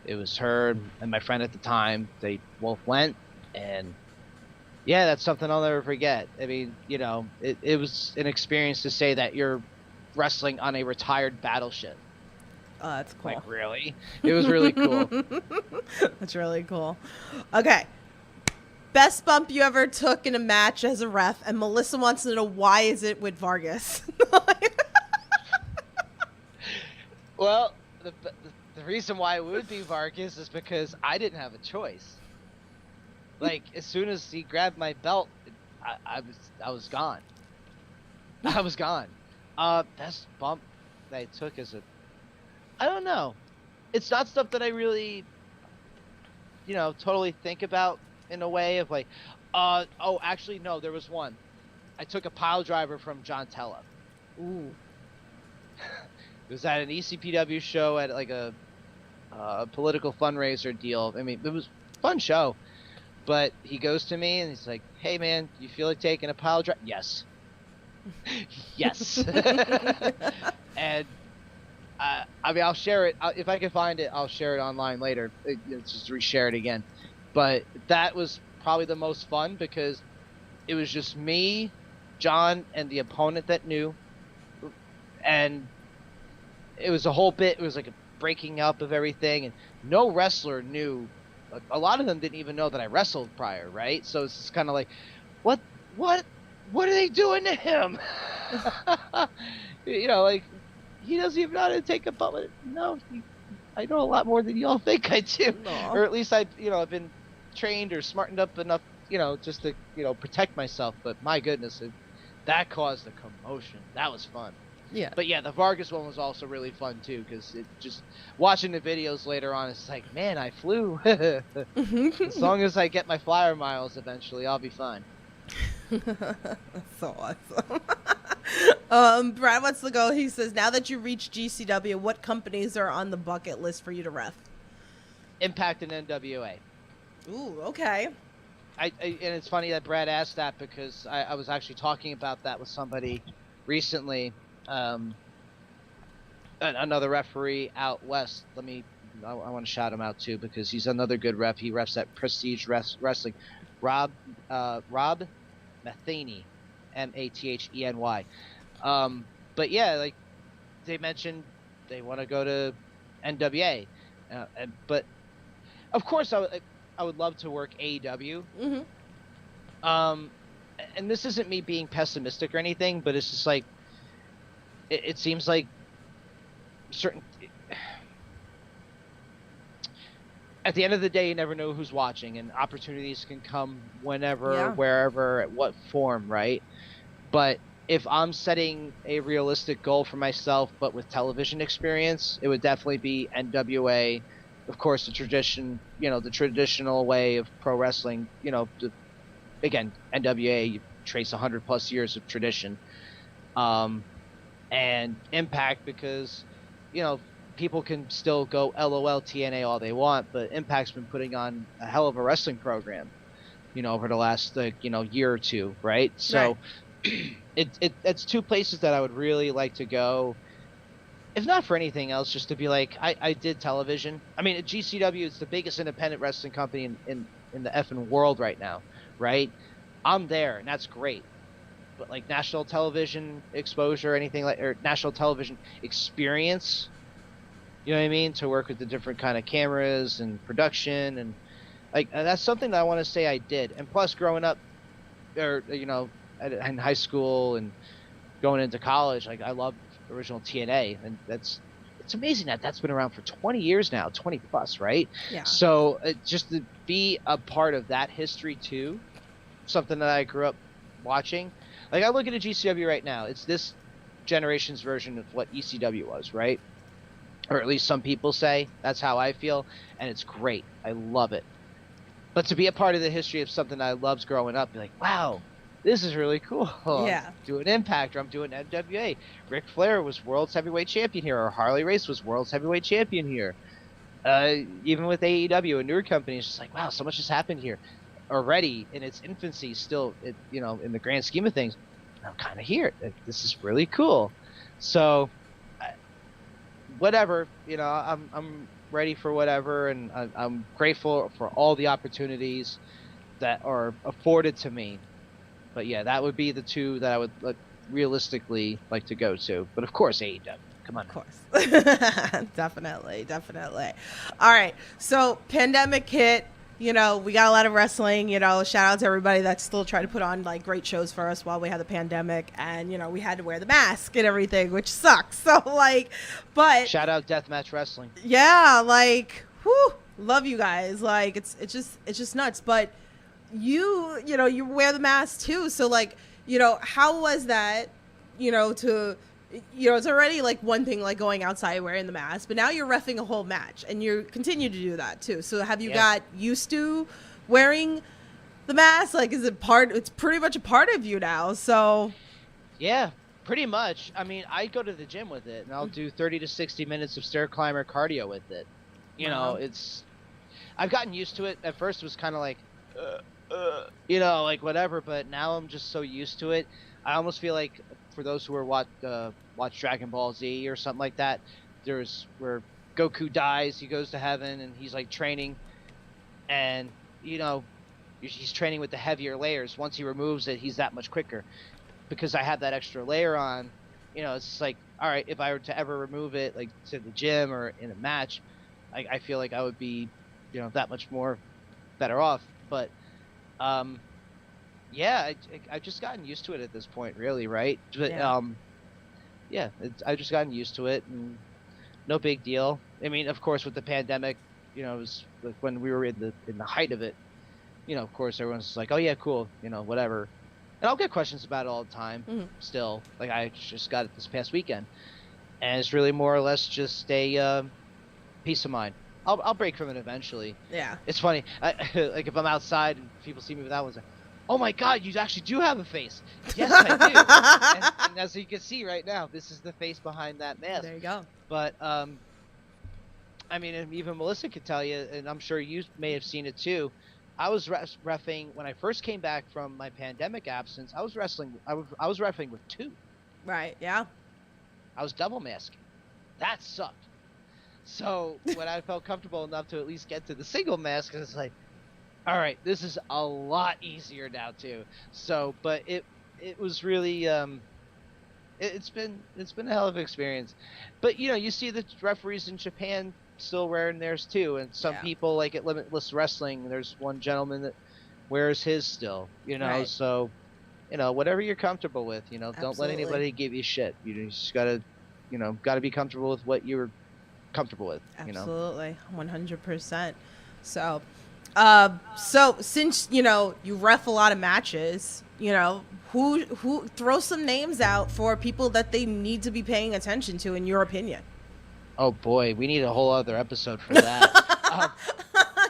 S3: It was her and my friend at the time. They both went, and yeah, that's something I'll never forget. I mean, it was an experience to say that you're wrestling on a retired battleship.
S2: Oh, that's cool.
S3: Like, really? It was really cool.
S2: That's really cool. Okay. Best bump you ever took in a match as a ref, and Melissa wants to know why is it with Vargas?
S3: Well, the reason why it would be Vargas is because I didn't have a choice. Like, as soon as he grabbed my belt, I was gone. I was gone. Best bump that I took as I don't know. It's not stuff that I really, totally think about in a way of like, oh, actually, no, there was one. I took a pile driver from John Tella.
S2: Ooh.
S3: It was at an ECPW show at like a political fundraiser deal. I mean, it was a fun show. But he goes to me and he's like, "Hey, man, you feel like taking a pile driver?" Yes. Yes. And I mean, I'll share it. If I can find it, I'll share it online later. Just reshare it again. But that was probably the most fun because it was just me, John, and the opponent that knew. And it was a whole bit. It was like a breaking up of everything. And no wrestler knew. A lot of them didn't even know that I wrestled prior, right? So it's just kind of like, what are they doing to him? Like, he doesn't even know how to take a bump. No, I know a lot more than y'all think I do.
S2: Aw.
S3: Or at least I've been trained or smartened up enough, just to, protect myself. But my goodness, that caused a commotion. That was fun.
S2: Yeah.
S3: But yeah, the Vargas one was also really fun too, because it just watching the videos later on, it's like, man, I flew. As long as I get my flyer miles eventually, I'll be fine.
S2: That's so awesome. Brad wants to go. He says, now that you reached GCW, what companies are on the bucket list for you to ref?
S3: Impact and NWA.
S2: Ooh, okay.
S3: And it's funny that Brad asked that because I was actually talking about that with somebody recently. Another referee out west. I want to shout him out too because he's another good ref. He refs at Prestige Wrestling. Rob Matheny, Matheny. But yeah, like they mentioned, they want to go to NWA, but of course I would love to work AEW.
S2: Mm-hmm.
S3: And this isn't me being pessimistic or anything, but it's just like it seems like certain. At the end of the day, you never know who's watching, and opportunities can come whenever,
S2: Yeah.
S3: wherever, at what form, right? But if I'm setting a realistic goal for myself, but with television experience, it would definitely be NWA of course, the tradition, the traditional way of pro wrestling, again, NWA, you trace 100+ years of tradition. And Impact, because, people can still go LOL TNA all they want, but Impact's been putting on a hell of a wrestling program, over the last, year or two, right? So it's two places that I would really like to go, if not for anything else, just to be like, I did television. I mean, at GCW, it's the biggest independent wrestling company in the effing world right now, right? I'm there, and that's great. But like national television exposure, or national television experience, you know what I mean? To work with the different kind of cameras and production, and like that's something that I want to say I did. And plus, growing up, or in high school and going into college, like I loved original TNA, and it's amazing that that's been around for 20 years now, 20 plus, right?
S2: Yeah.
S3: So just to be a part of that history too, something that I grew up watching. Like I look at a GCW right now, it's this generation's version of what ECW was, right? Or at least some people say. That's how I feel, and it's great. I love it. But to be a part of the history of something that I loved growing up, be like, wow, this is really cool.
S2: Yeah.
S3: I'm doing Impact, or I'm doing NWA. Ric Flair was World's Heavyweight Champion here, or Harley Race was World's Heavyweight Champion here. Even with AEW and newer companies, just like, wow, so much has happened here already in its infancy. Still, in the grand scheme of things, I'm kind of here. This is really cool. So, whatever, I'm ready for whatever, and I'm grateful for all the opportunities that are afforded to me. But yeah, that would be the two that I would realistically like to go to. But of course, AEW. Come on.
S2: Of course. Definitely. All right. So pandemic hit, we got a lot of wrestling, shout out to everybody that's still trying to put on like great shows for us while we had the pandemic, and, we had to wear the mask and everything, which sucks. So but
S3: shout out Deathmatch Wrestling.
S2: Yeah. Whew, love you guys. It's just nuts. But you wear the mask too. So how was that, it's already like one thing like going outside wearing the mask, but now you're reffing a whole match and you continue to do that too. So have you got used to wearing the mask? It's pretty much a part of you now. So
S3: yeah, pretty much. I mean, I go to the gym with it and I'll do 30 to 60 minutes of stair climber cardio with it. I've gotten used to it. At first it was kind of like, whatever, but now I'm just so used to it. I almost feel like, for those who are watch Dragon Ball Z or something like that, there's where Goku dies, he goes to heaven, and he's like training, and he's training with the heavier layers. Once he removes it, he's that much quicker. Because I have that extra layer on, it's just like, all right, if I were to ever remove it, like to the gym or in a match, I feel like I would be, that much more better off. But yeah, I've just gotten used to it at this point, really, right? But I've just gotten used to it, and no big deal. I mean, of course, with the pandemic, it was like when we were in the height of it. Of course, everyone's like, "Oh yeah, cool," whatever. And I'll get questions about it all the time. Mm-hmm. Still, like I just got it this past weekend, and it's really more or less just a peace of mind. I'll break from it eventually.
S2: Yeah.
S3: It's funny, like if I'm outside and people see me with that one, it's like, oh my God, you actually do have a face. Yes, I do. and as you can see right now, this is the face behind that mask.
S2: There you go.
S3: But, I mean, and even Melissa could tell you, and I'm sure you may have seen it too, I was reffing, when I first came back from my pandemic absence, I was reffing with two.
S2: Right, yeah.
S3: I was double masking. That sucked. So when I felt comfortable enough to at least get to the single mask, I was like, all right, this is a lot easier now too. So, but it was really it's been a hell of an experience. But you see the referees in Japan still wearing theirs too, and some people like at Limitless Wrestling, there's one gentleman that wears his still.
S2: Right.
S3: So whatever you're comfortable with. Don't
S2: Absolutely.
S3: let anybody give you shit. You just gotta be comfortable with what you're comfortable with.
S2: Absolutely, 100%. So. So since you ref a lot of matches, who throw some names out for people that they need to be paying attention to, in your opinion?
S3: Oh boy, we need a whole other episode for that.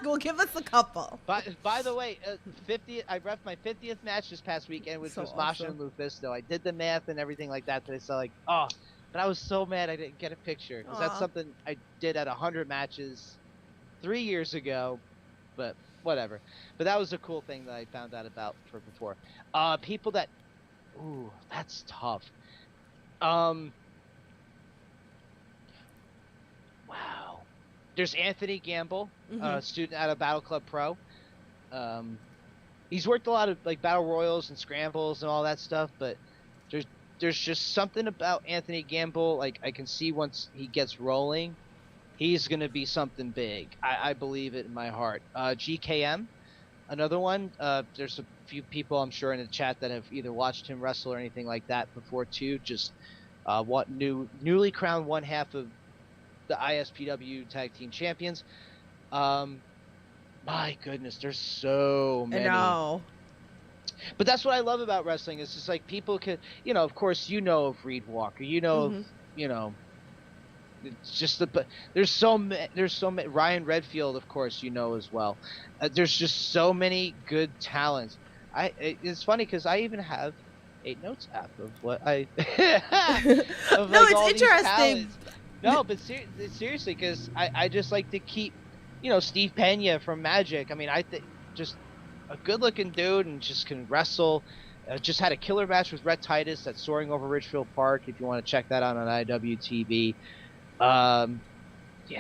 S2: Well, give us a couple.
S3: By the way, 50. I ref my 50th match this past weekend, which
S2: So
S3: was Masha
S2: awesome.
S3: and Lufisto. I did the math and everything like that. They saw like, oh, but I was so mad I didn't get a picture because that's
S2: Aw.
S3: something I did at 100 matches 3 years ago. But whatever. But that was a cool thing that I found out about for before. People that, ooh, that's tough. Wow. There's Anthony Gamble, student out of Battle Club Pro. He's worked a lot of like battle royals and scrambles and all that stuff, but there's just something about Anthony Gamble. Like I can see once he gets rolling, he's gonna be something big. I believe it in my heart. GKM, another one. There's a few people I'm sure in the chat that have either watched him wrestle or anything like that before too. Just what newly crowned one half of the ISPW Tag Team Champions. My goodness, there's so
S2: I
S3: many.
S2: know.
S3: But that's what I love about wrestling. It's just like people could, of course, of Reed Walker, of, it's just but there's so many. Ryan Redfield, of course, as well. There's just so many good talents. It's funny because I even have 8 notes app of what I. Of,
S2: No,
S3: like,
S2: it's
S3: all these
S2: interesting.
S3: talents. No, but seriously, because I just like to keep, Steve Pena from Magic. I mean, I think just a good-looking dude and just can wrestle. Just had a killer match with Rhett Titus that's Soaring Over Ridgefield Park. If you want to check that out on IWTV. Yeah,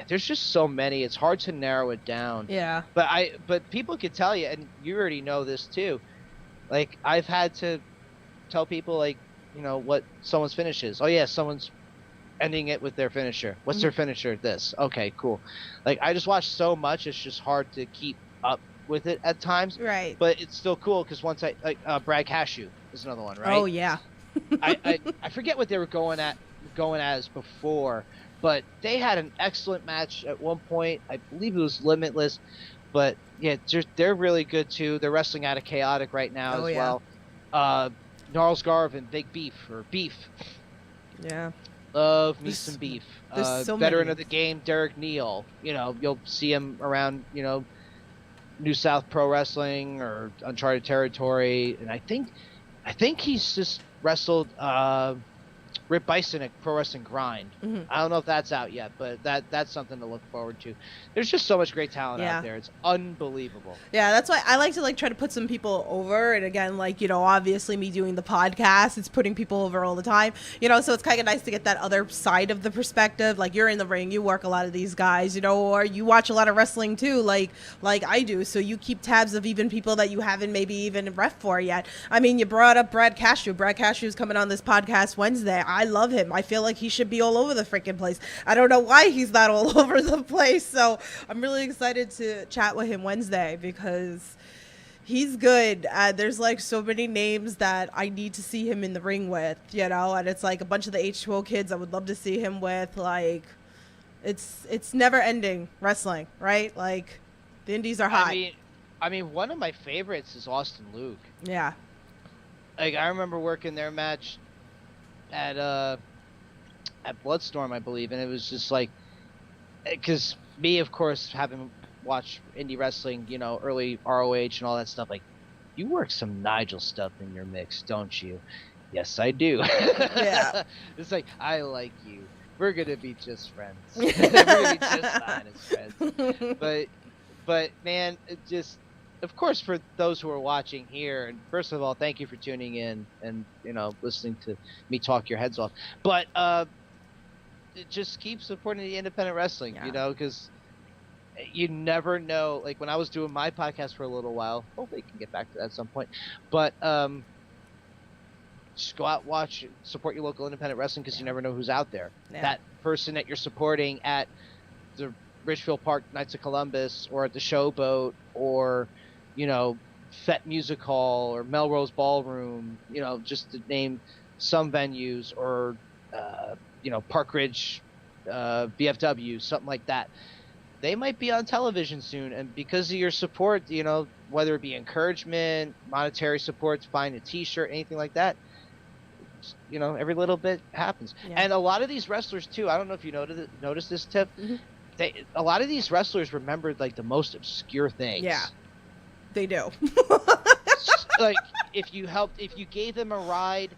S3: there's just so many. It's hard to narrow it down.
S2: Yeah.
S3: But people could tell you, and you already know this too. Like I've had to tell people, like, what someone's finish is. Oh yeah, someone's ending it with their finisher. What's their finisher? This. Okay, cool. Like I just watch so much, it's just hard to keep up with it at times.
S2: Right.
S3: But it's still cool because once Brad Cashew is another one, right?
S2: Oh yeah.
S3: I forget what they were going as before, but they had an excellent match at one point. I believe it was Limitless, but yeah, they're really good too. They're wrestling out of Chaotic right now as well. Gnarls Garvin, Big Beef or Beef.
S2: Yeah.
S3: Love me some Beef.
S2: There's so
S3: veteran
S2: many.
S3: of the game, Derek Neal. You'll see him around, New South Pro Wrestling or Uncharted Territory, and I think he's just wrestled Rip Bison at Pro Wrestling Grind. I don't know if that's out yet, but that's something to look forward to. There's just so much great talent out there. It's unbelievable.
S2: Yeah, that's why I like to try to put some people over. And again, obviously me doing the podcast, it's putting people over all the time. So it's kind of nice to get that other side of the perspective. Like you're in the ring, you work a lot of these guys, or you watch a lot of wrestling too, like I do. So you keep tabs of even people that you haven't maybe even ref for yet. I mean, you brought up Brad Cashew. Brad Cashew's coming on this podcast Wednesday. I love him. I feel like he should be all over the freaking place. I don't know why he's not all over the place. So I'm really excited to chat with him Wednesday because he's good. There's so many names that I need to see him in the ring with, and it's like a bunch of the H2O kids I would love to see him with. Like it's never ending wrestling, right? Like the indies are hot.
S3: I mean, one of my favorites is Austin Luke.
S2: Yeah.
S3: Like I remember working their match at Bloodstorm, I believe, and it was just like, because me, of course, having watched indie wrestling, early ROH and all that stuff, like, you work some Nigel stuff in your mix, don't you? Yes, I do.
S2: Yeah.
S3: It's like, I like you. We're gonna be just friends. We're gonna be just fine as friends. But man, it just, of course, for those who are watching here, and first of all, thank you for tuning in and listening to me talk your heads off. But just keep supporting the independent wrestling, because you never know. Like when I was doing my podcast for a little while, hopefully I can get back to that at some point. But just go out, watch, support your local independent wrestling because you never know who's out there.
S2: Yeah.
S3: That person that you're supporting at the Ridgefield Park Knights of Columbus or at the Showboat or Fett Music Hall or Melrose Ballroom, just to name some venues, or Park Ridge BFW, something like that. They might be on television soon, and because of your support, whether it be encouragement, monetary support, buying a t-shirt, anything like that, every little bit happens.
S2: Yeah.
S3: And a lot of these wrestlers too, I don't know if you noticed this, Tiff, a lot of these wrestlers remembered like the most obscure things.
S2: Yeah. They do.
S3: Like if you gave them a ride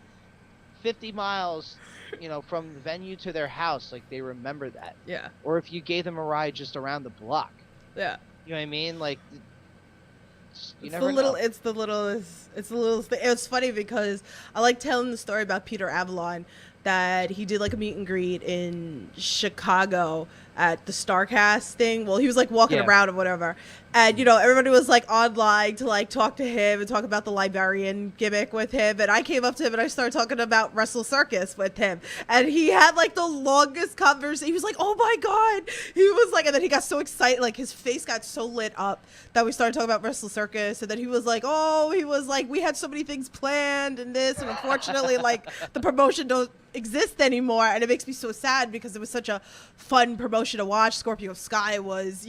S3: 50 miles, from the venue to their house, like they remember that.
S2: Yeah.
S3: Or if you gave them a ride just around the block.
S2: Yeah.
S3: You know what I mean? Like you
S2: It's
S3: never
S2: the little,
S3: know.
S2: it's the little thing. It's funny because I like telling the story about Peter Avalon, that he did like a meet and greet in Chicago at the Starcast thing. Well, he was like walking
S3: Yeah.
S2: around or whatever. And, everybody was like online to like talk to him and talk about the librarian gimmick with him. And I came up to him and I started talking about Wrestle Circus with him. And he had like the longest conversation. He was like, oh my God. He was like, and then he got so excited. Like his face got so lit up that we started talking about Wrestle Circus. And then he was like, we had so many things planned and this. And unfortunately, like the promotion don't exist anymore, and it makes me so sad because it was such a fun promotion to watch. Scorpio Sky was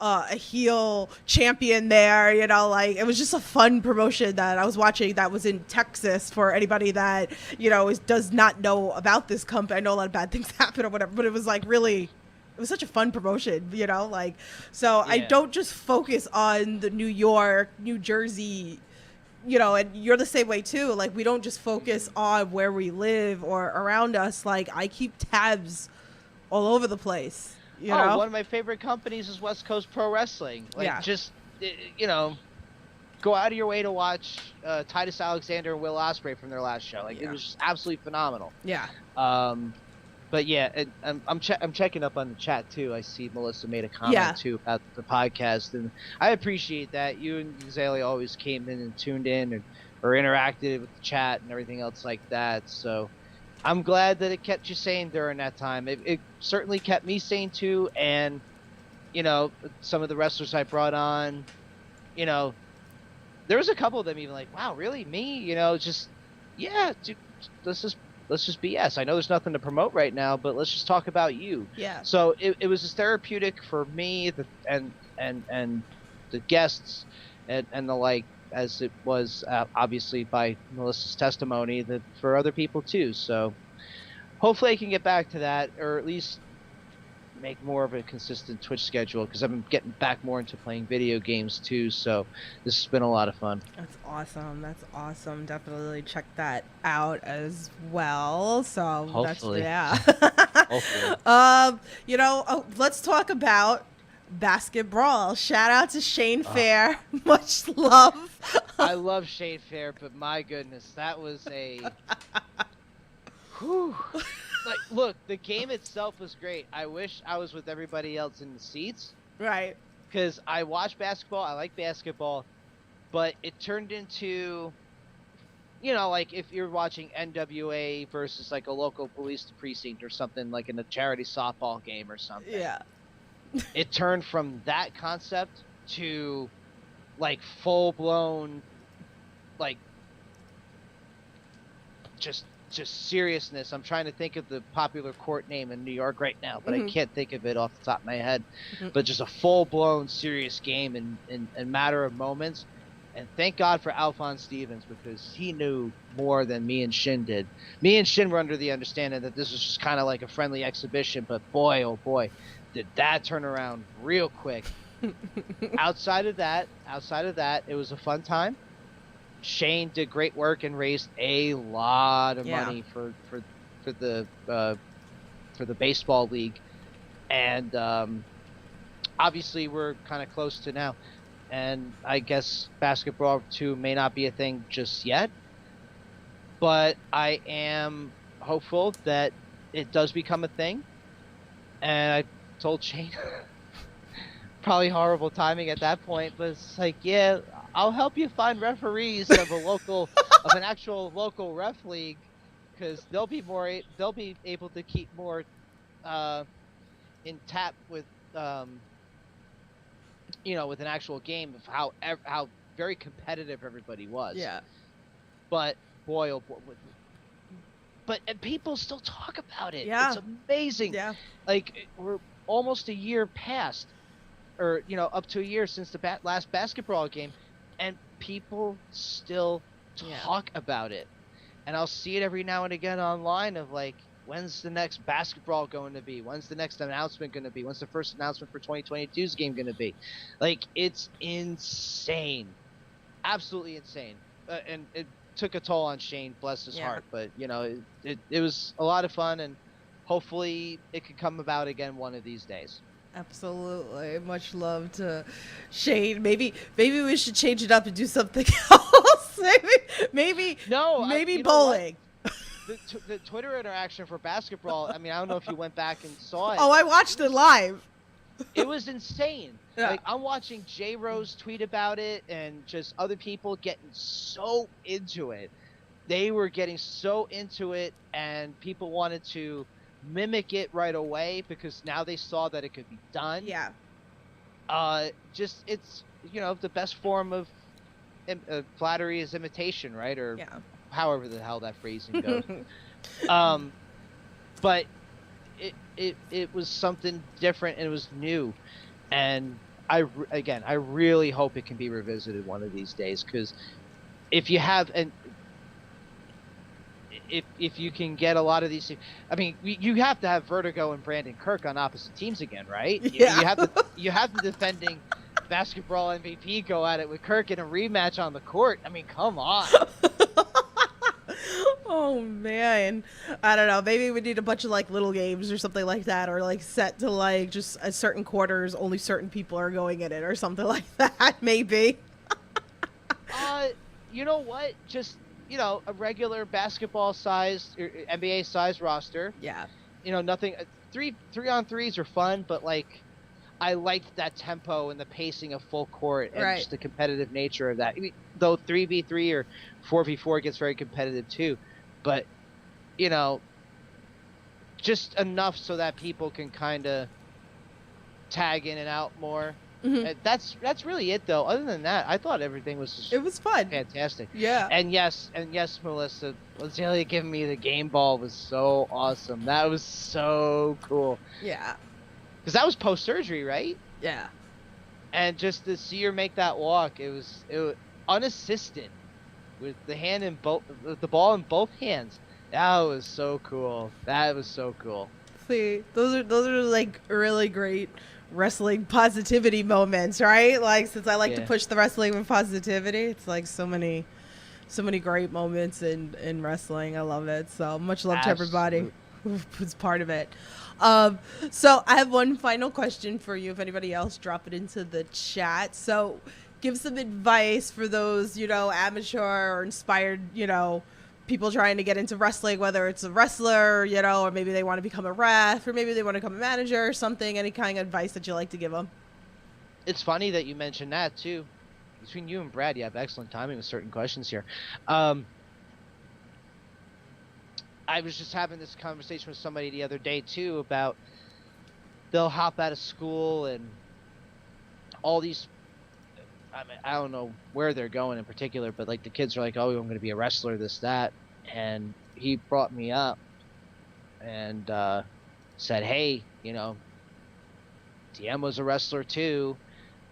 S2: a heel champion there, like it was just a fun promotion that I was watching that was in Texas. For anybody that does not know about this company, I know a lot of bad things happen or whatever, but it was like really, it was such a fun promotion, so I don't just focus on the New York, New Jersey, and you're the same way too. Like, we don't just focus on where we live or around us. Like, I keep tabs all over the place, you know?
S3: One of my favorite companies is West Coast Pro Wrestling. Like,
S2: Yeah.
S3: just, go out of your way to watch Titus Alexander and Will Ospreay from their last show. Like, it was just absolutely phenomenal.
S2: Yeah.
S3: But yeah, and I'm checking up on the chat too. I see Melissa made a comment too about the podcast, and I appreciate that. You and Azalea always came in and tuned in or interacted with the chat and everything else like that. So I'm glad that it kept you sane during that time. It certainly kept me sane too, and some of the wrestlers I brought on, there was a couple of them even like, wow, really, me? Just dude, let's just BS. I know there's nothing to promote right now, but let's just talk about you.
S2: Yeah.
S3: So it was as therapeutic for me and the guests and the like as it was obviously by Melissa's testimony that for other people too. So hopefully I can get back to that, or at least make more of a consistent Twitch schedule, because I've been getting back more into playing video games too. So this has been a lot of fun.
S2: That's awesome. Definitely check that out as well. So
S3: Hopefully.
S2: Hopefully. Let's talk about Basket Brawl. Shout out to Shane Fair. Much love.
S3: I love Shade Fair, but my goodness, that was a whew. Like, look, the game itself was great. I wish I was with everybody else in the seats.
S2: Right.
S3: Because I watch basketball, I like basketball, but it turned into, like if you're watching NWA versus like a local police precinct or something, like in a charity softball game or something.
S2: Yeah.
S3: It turned from that concept to like full-blown, like just seriousness. I'm trying to think of the popular court name in New York right now, but I can't think of it off the top of my head. But just a full-blown serious game in a matter of moments. And thank God for Alphonse Stevens, because he knew more than me and Shin did. Me and Shin were under the understanding that this was just kind of like a friendly exhibition, but boy, oh boy, did that turn around real quick. Outside of that, it was a fun time. Shane did great work and raised a lot of money for the baseball league, and obviously we're kind of close to now, and I guess Basketball 2 may not be a thing just yet, but I am hopeful that it does become a thing. And I told Shane, probably horrible timing at that point, but it's like, yeah, I'll help you find referees of an actual local ref league, because they'll be able to keep more in tap with with an actual game of how very competitive everybody was.
S2: Yeah.
S3: But boy, oh boy, and people still talk about it.
S2: Yeah.
S3: It's amazing.
S2: Yeah.
S3: Like, we're almost a year past, or up to a year since the last basketball game, and people still talk about it. And I'll see it every now and again online of like, when's the next basketball going to be? When's the next announcement going to be? When's the first announcement for 2022's game going to be? Like, it's insane, absolutely insane, and it took a toll on Shane, bless his heart. But you know, it was a lot of fun, and hopefully it could come about again one of these days.
S2: Absolutely. Much love to Shane. Maybe we should change it up and do something else. maybe bowling.
S3: The Twitter interaction for basketball, I mean, I don't know if you went back and saw it.
S2: Oh, I watched it live.
S3: It was insane.
S2: Yeah.
S3: Like, I'm watching J Rose tweet about it and just other people getting so into it. They were getting so into it, and people wanted to mimic it right away because now they saw that it could be done.
S2: Yeah.
S3: Just, it's, you know, the best form of flattery is imitation, right? Or however the hell that phrasing goes. But it was something different, and it was new, and I really hope it can be revisited one of these days, because if you have if you can get a lot of these, I mean, you have to have Vertigo and Brandon Kirk on opposite teams again, right?
S2: Yeah.
S3: You have the defending basketball MVP go at it with Kirk in a rematch on the court. I mean, come on.
S2: Oh man, I don't know. Maybe we need a bunch of like little games or something like that, or like set to like just at certain quarters, only certain people are going in it, or something like that. Maybe.
S3: You know what? Just, you know, a regular basketball size, NBA size roster.
S2: Yeah.
S3: You know, nothing. Three on threes are fun, but like, I liked that tempo and the pacing of full court and just the competitive nature of that. I mean, though 3v3 or 4v4 gets very competitive too, but you know, just enough so that people can kind of tag in and out more. Mm-hmm. That's really it, though. Other than that, I thought everything was just,
S2: it was fun,
S3: fantastic.
S2: Yeah.
S3: And yes, Melissa, Lazalea giving me the game ball was so awesome. That was so cool.
S2: Yeah.
S3: Because that was post surgery, right?
S2: Yeah.
S3: And just to see her make that walk, it was unassisted, with the ball in both hands. That was so cool. That was so cool.
S2: See, those are like really great wrestling positivity moments, right? Like, since I like to push the wrestling with positivity, it's like so many great moments in wrestling. I love it. So much love to everybody who's part of it. So I have one final question for you. If anybody else, drop it into the chat. So give some advice for those, you know, amateur or inspired, you know, people trying to get into wrestling, whether it's a wrestler, you know, or maybe they want to become a ref, or maybe they want to become a manager or something. Any kind of advice that you like to give them?
S3: It's funny that you mentioned that too. Between you and Brad, you have excellent timing with certain questions here. I was just having this conversation with somebody the other day too about they'll hop out of school and all these, I mean, I don't know where they're going in particular, but like the kids are like, oh, I'm going to be a wrestler, this, that. And he brought me up and said, hey, you know, DM was a wrestler too,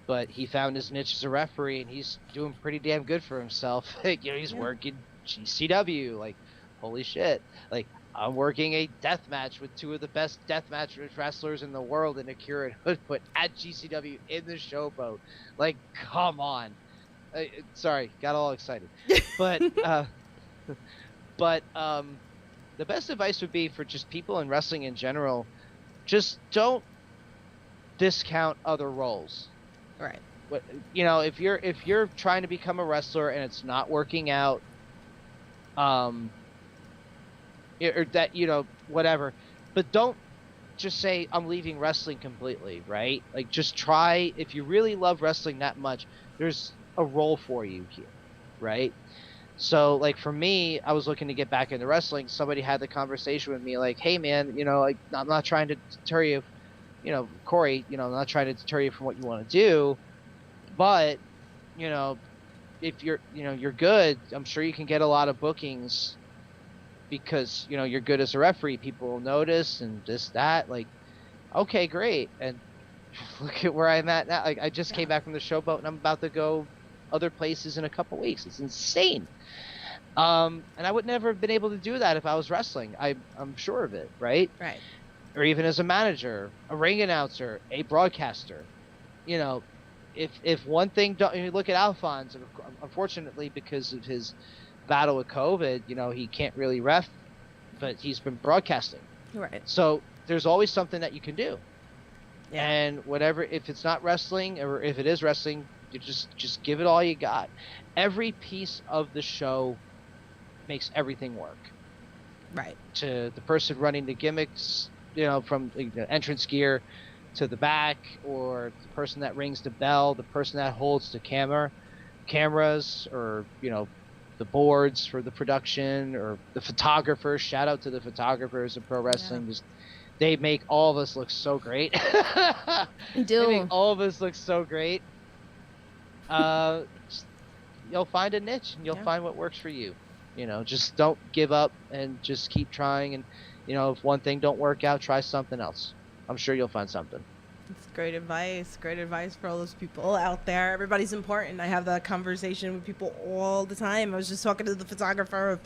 S3: but he found his niche as a referee and he's doing pretty damn good for himself. You know, he's working GCW, like, holy shit. Like, I'm working a death match with two of the best death match wrestlers in the world in Akira and Hoodfoot at GCW in the showboat. Like, come on. Sorry, got all excited. But the best advice would be for just people in wrestling in general, just don't discount other roles.
S2: Right.
S3: You know, if you're trying to become a wrestler and it's not working out, or that, you know, whatever, but don't just say I'm leaving wrestling completely, right? Like, just try. If you really love wrestling that much, there's a role for you here, right? So like for me, I was looking to get back into wrestling. Somebody had the conversation with me like, hey man, you know, like, I'm not trying to deter you, you know, Corey, you know, I'm not trying to deter you from what you want to do, but you know, if you're good, I'm sure you can get a lot of bookings because, you know, you're good as a referee. People will notice and this, that. Like, okay, great. And look at where I'm at now. Like, I just came back from the showboat and I'm about to go other places in a couple weeks. It's insane. And I would never have been able to do that if I was wrestling. I'm sure of it, right?
S2: Right.
S3: Or even as a manager, a ring announcer, a broadcaster. You know, if one thing don't, you look at Alphonse, unfortunately because of his battle with COVID, you know, he can't really ref, but he's been broadcasting.
S2: Right.
S3: So there's always something that you can do.
S2: Yeah.
S3: And whatever, if it's not wrestling or if it is wrestling, you just give it all you got. Every piece of the show makes everything work.
S2: Right.
S3: To the person running the gimmicks, you know, from the entrance gear to the back, or the person that rings the bell, the person that holds the cameras, or, you know, the boards for the production, or the photographers. Shout out to the photographers of pro wrestling.
S2: Yeah.
S3: They make all of us look so great.
S2: You do.
S3: They make all of us look so great. You'll find a niche and you'll find what works for you. You know, just don't give up and just keep trying. And, you know, if one thing don't work out, try something else. I'm sure you'll find something.
S2: It's great advice. Great advice for all those people out there. Everybody's important. I have that conversation with people all the time. I was just talking to the photographer of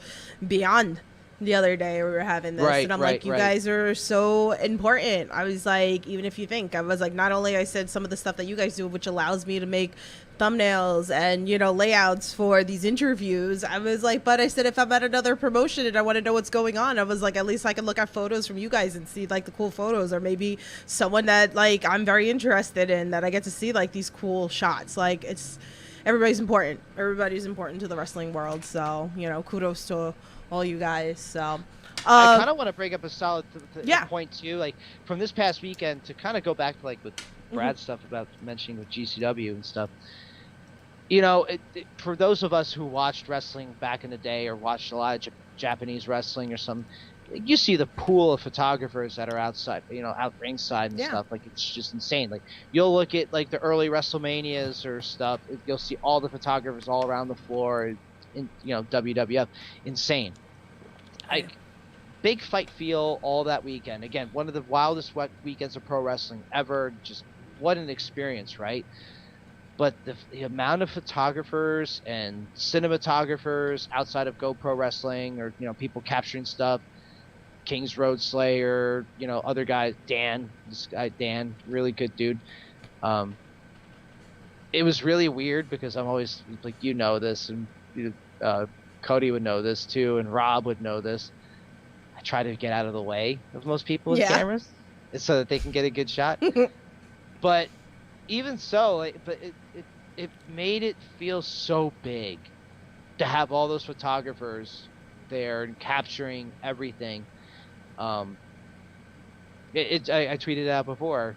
S2: Beyond the other day. We were having this, and I'm like, you guys are so important. I was like, even if you think, I was like, not only I said some of the stuff that you guys do, which allows me to make thumbnails and, you know, layouts for these interviews. I was like, but I said, if I'm at another promotion and I want to know what's going on, I was like, at least I can look at photos from you guys and see like the cool photos, or maybe someone that like I'm very interested in, that I get to see like these cool shots. Like, it's, everybody's important. Everybody's important to the wrestling world. So, you know, kudos to all you guys. So
S3: I kind of want to bring up a solid point too, like from this past weekend, to kind of go back to like with Brad's stuff about mentioning with GCW and stuff. You know, for those of us who watched wrestling back in the day, or watched a lot of Japanese wrestling or some, you see the pool of photographers that are outside, you know, out ringside and stuff. Like, it's just insane. Like, you'll look at like the early WrestleManias or stuff, you'll see all the photographers all around the floor in, you know, WWF. Insane. Big fight feel all that weekend. Again, one of the wildest weekends of pro wrestling ever. Just what an experience, right? But the amount of photographers and cinematographers outside of GoPro Wrestling, or, you know, people capturing stuff, King's Road Slayer, you know, other guys, this guy Dan, really good dude. It was really weird because I'm always like, you know this, and Cody would know this too, and Rob would know this. I try to get out of the way of most people with cameras, so that they can get a good shot. But even so, it made it feel so big to have all those photographers there and capturing everything. I tweeted out before.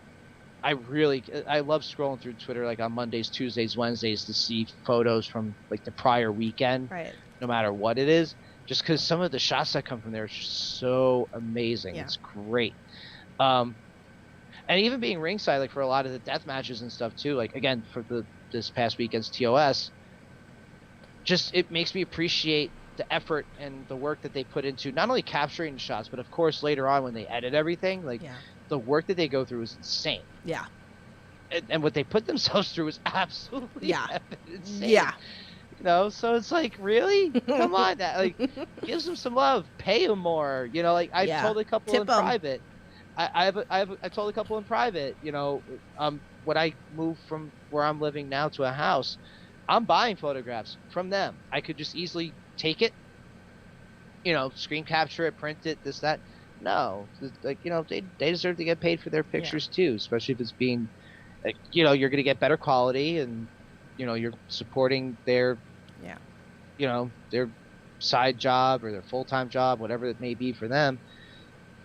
S3: I love scrolling through Twitter like on Mondays, Tuesdays, Wednesdays to see photos from like the prior weekend, no matter what it is, just because some of the shots that come from there are just so amazing. It's great. And even being ringside, like for a lot of the death matches and stuff too, like again, for this past weekend's TOS, just it makes me appreciate the effort and the work that they put into not only capturing the shots, but of course later on when they edit everything, like the work that they go through is insane. Yeah. And what they put themselves through is absolutely insane. Yeah. You know, so it's like, really? Come on, that like gives them some love, pay them more. You know, like I told a couple in private. I told a couple in private, you know, when I moved from where I'm living now to a house, I'm buying photographs from them. I could just easily take it, you know, screen capture it, print it, this, that. No, like, you know, they deserve to get paid for their pictures too, especially if it's being, like, you know, you're going to get better quality, and, you know, you're supporting their, you know, their side job or their full-time job, whatever it may be for them,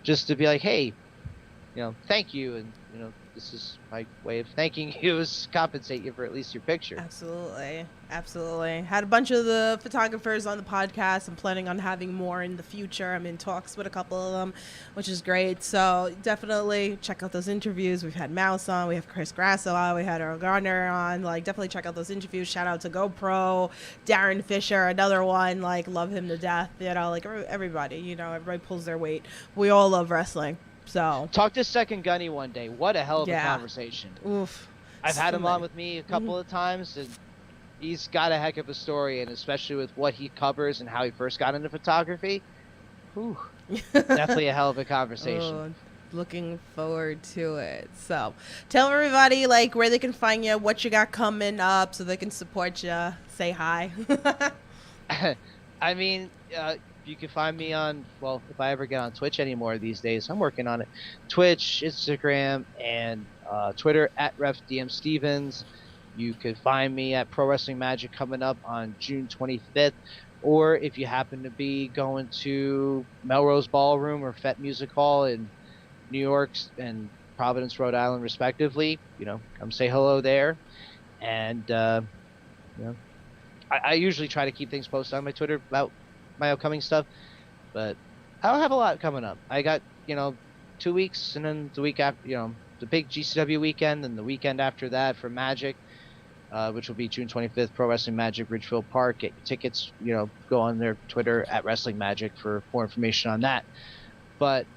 S3: just to be like, hey, you know, thank you, and, you know, this is my way of thanking you, is compensate you for at least your picture.
S2: Absolutely. Absolutely. Had a bunch of the photographers on the podcast. I'm planning on having more in the future. I'm in talks with a couple of them, which is great. So definitely check out those interviews. We've had Mouse on, we have Chris Grasso on, we had Earl Garner on. Like, definitely check out those interviews. Shout out to GoPro, Darren Fisher, another one. Like, love him to death. You know, like everybody, you know, everybody pulls their weight. We all love wrestling. So
S3: talk to Second Gunny one day. What a hell of a conversation.
S2: Oof.
S3: I've had him on with me a couple of times, and he's got a heck of a story, and especially with what he covers and how he first got into photography. Whew, definitely a hell of a conversation.
S2: Oh, looking forward to it. So tell everybody like where they can find you, what you got coming up, so they can support you. Say hi.
S3: I mean, you can find me on, well, if I ever get on Twitch anymore these days, I'm working on it. Twitch, Instagram, and Twitter at Ref D.M Stevens. You could find me at Pro Wrestling Magic coming up on June 25th. Or if you happen to be going to Melrose Ballroom or Fete Music Hall in New York and Providence, Rhode Island, respectively, come say hello there. And, I usually try to keep things posted on my Twitter about my upcoming stuff, but I don't have a lot coming up. I got, 2 weeks, and then the week after, the big GCW weekend, and the weekend after that for Magic, which will be June 25th, Pro Wrestling Magic, Ridgefield Park. Get your tickets, go on their Twitter at Wrestling Magic for more information on that. But,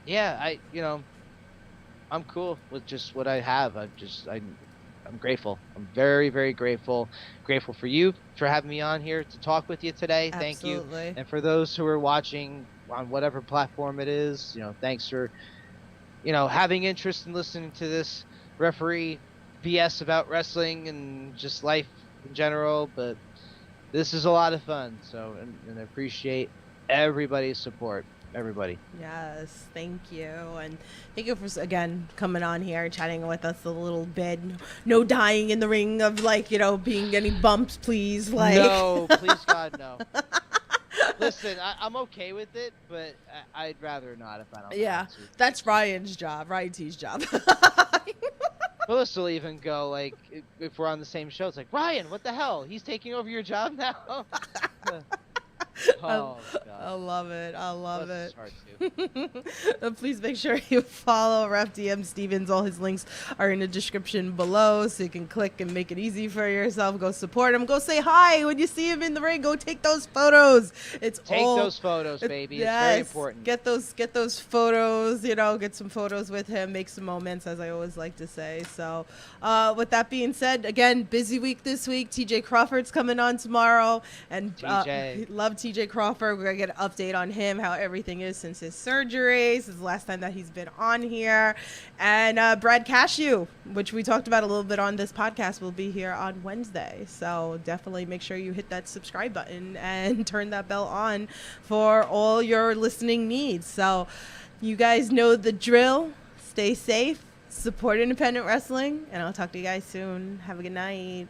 S3: yeah, I'm cool with just what I have. I'm grateful. I'm very, very grateful. Grateful for you for having me on here to talk with you today. Thank you.
S2: Absolutely.
S3: And for those who are watching on whatever platform it is, thanks for, having interest in listening to this referee BS about wrestling and just life in general. But this is a lot of fun. So, and I appreciate everybody's support. Everybody.
S2: Yes, thank you. And thank you for, again, coming on here, chatting with us a little bit. No dying in the ring of, being any bumps, please.
S3: No, please, God, no. Listen, I'm okay with it, but I'd rather not if I don't
S2: Yeah,
S3: have to.
S2: that's Ryan's job, Ryan T's job.
S3: Melissa will even go, if we're on the same show, it's like, Ryan, what the hell? He's taking over your job now? Oh, God.
S2: I love it. I love
S3: Bless
S2: it.
S3: his heart, too.
S2: Please make sure you follow Ref D.M Stevens. All his links are in the description below, so you can click and make it easy for yourself. Go support him. Go say hi when you see him in the ring. Go take those photos.
S3: Take those photos, baby. It's very important.
S2: Get those photos. Get some photos with him. Make some moments, as I always like to say. So, with that being said, again, busy week this week. TJ Crawford's coming on tomorrow, and love TJ Crawford. We're gonna get an update on him, how everything is since his surgery. This is the last time that he's been on here. And Brad Cashew, which we talked about a little bit on this podcast, will be here on Wednesday. So definitely make sure you hit that subscribe button and turn that bell on for all your listening needs. So you guys know the drill. Stay safe, support independent wrestling, and I'll talk to you guys soon. Have a good night.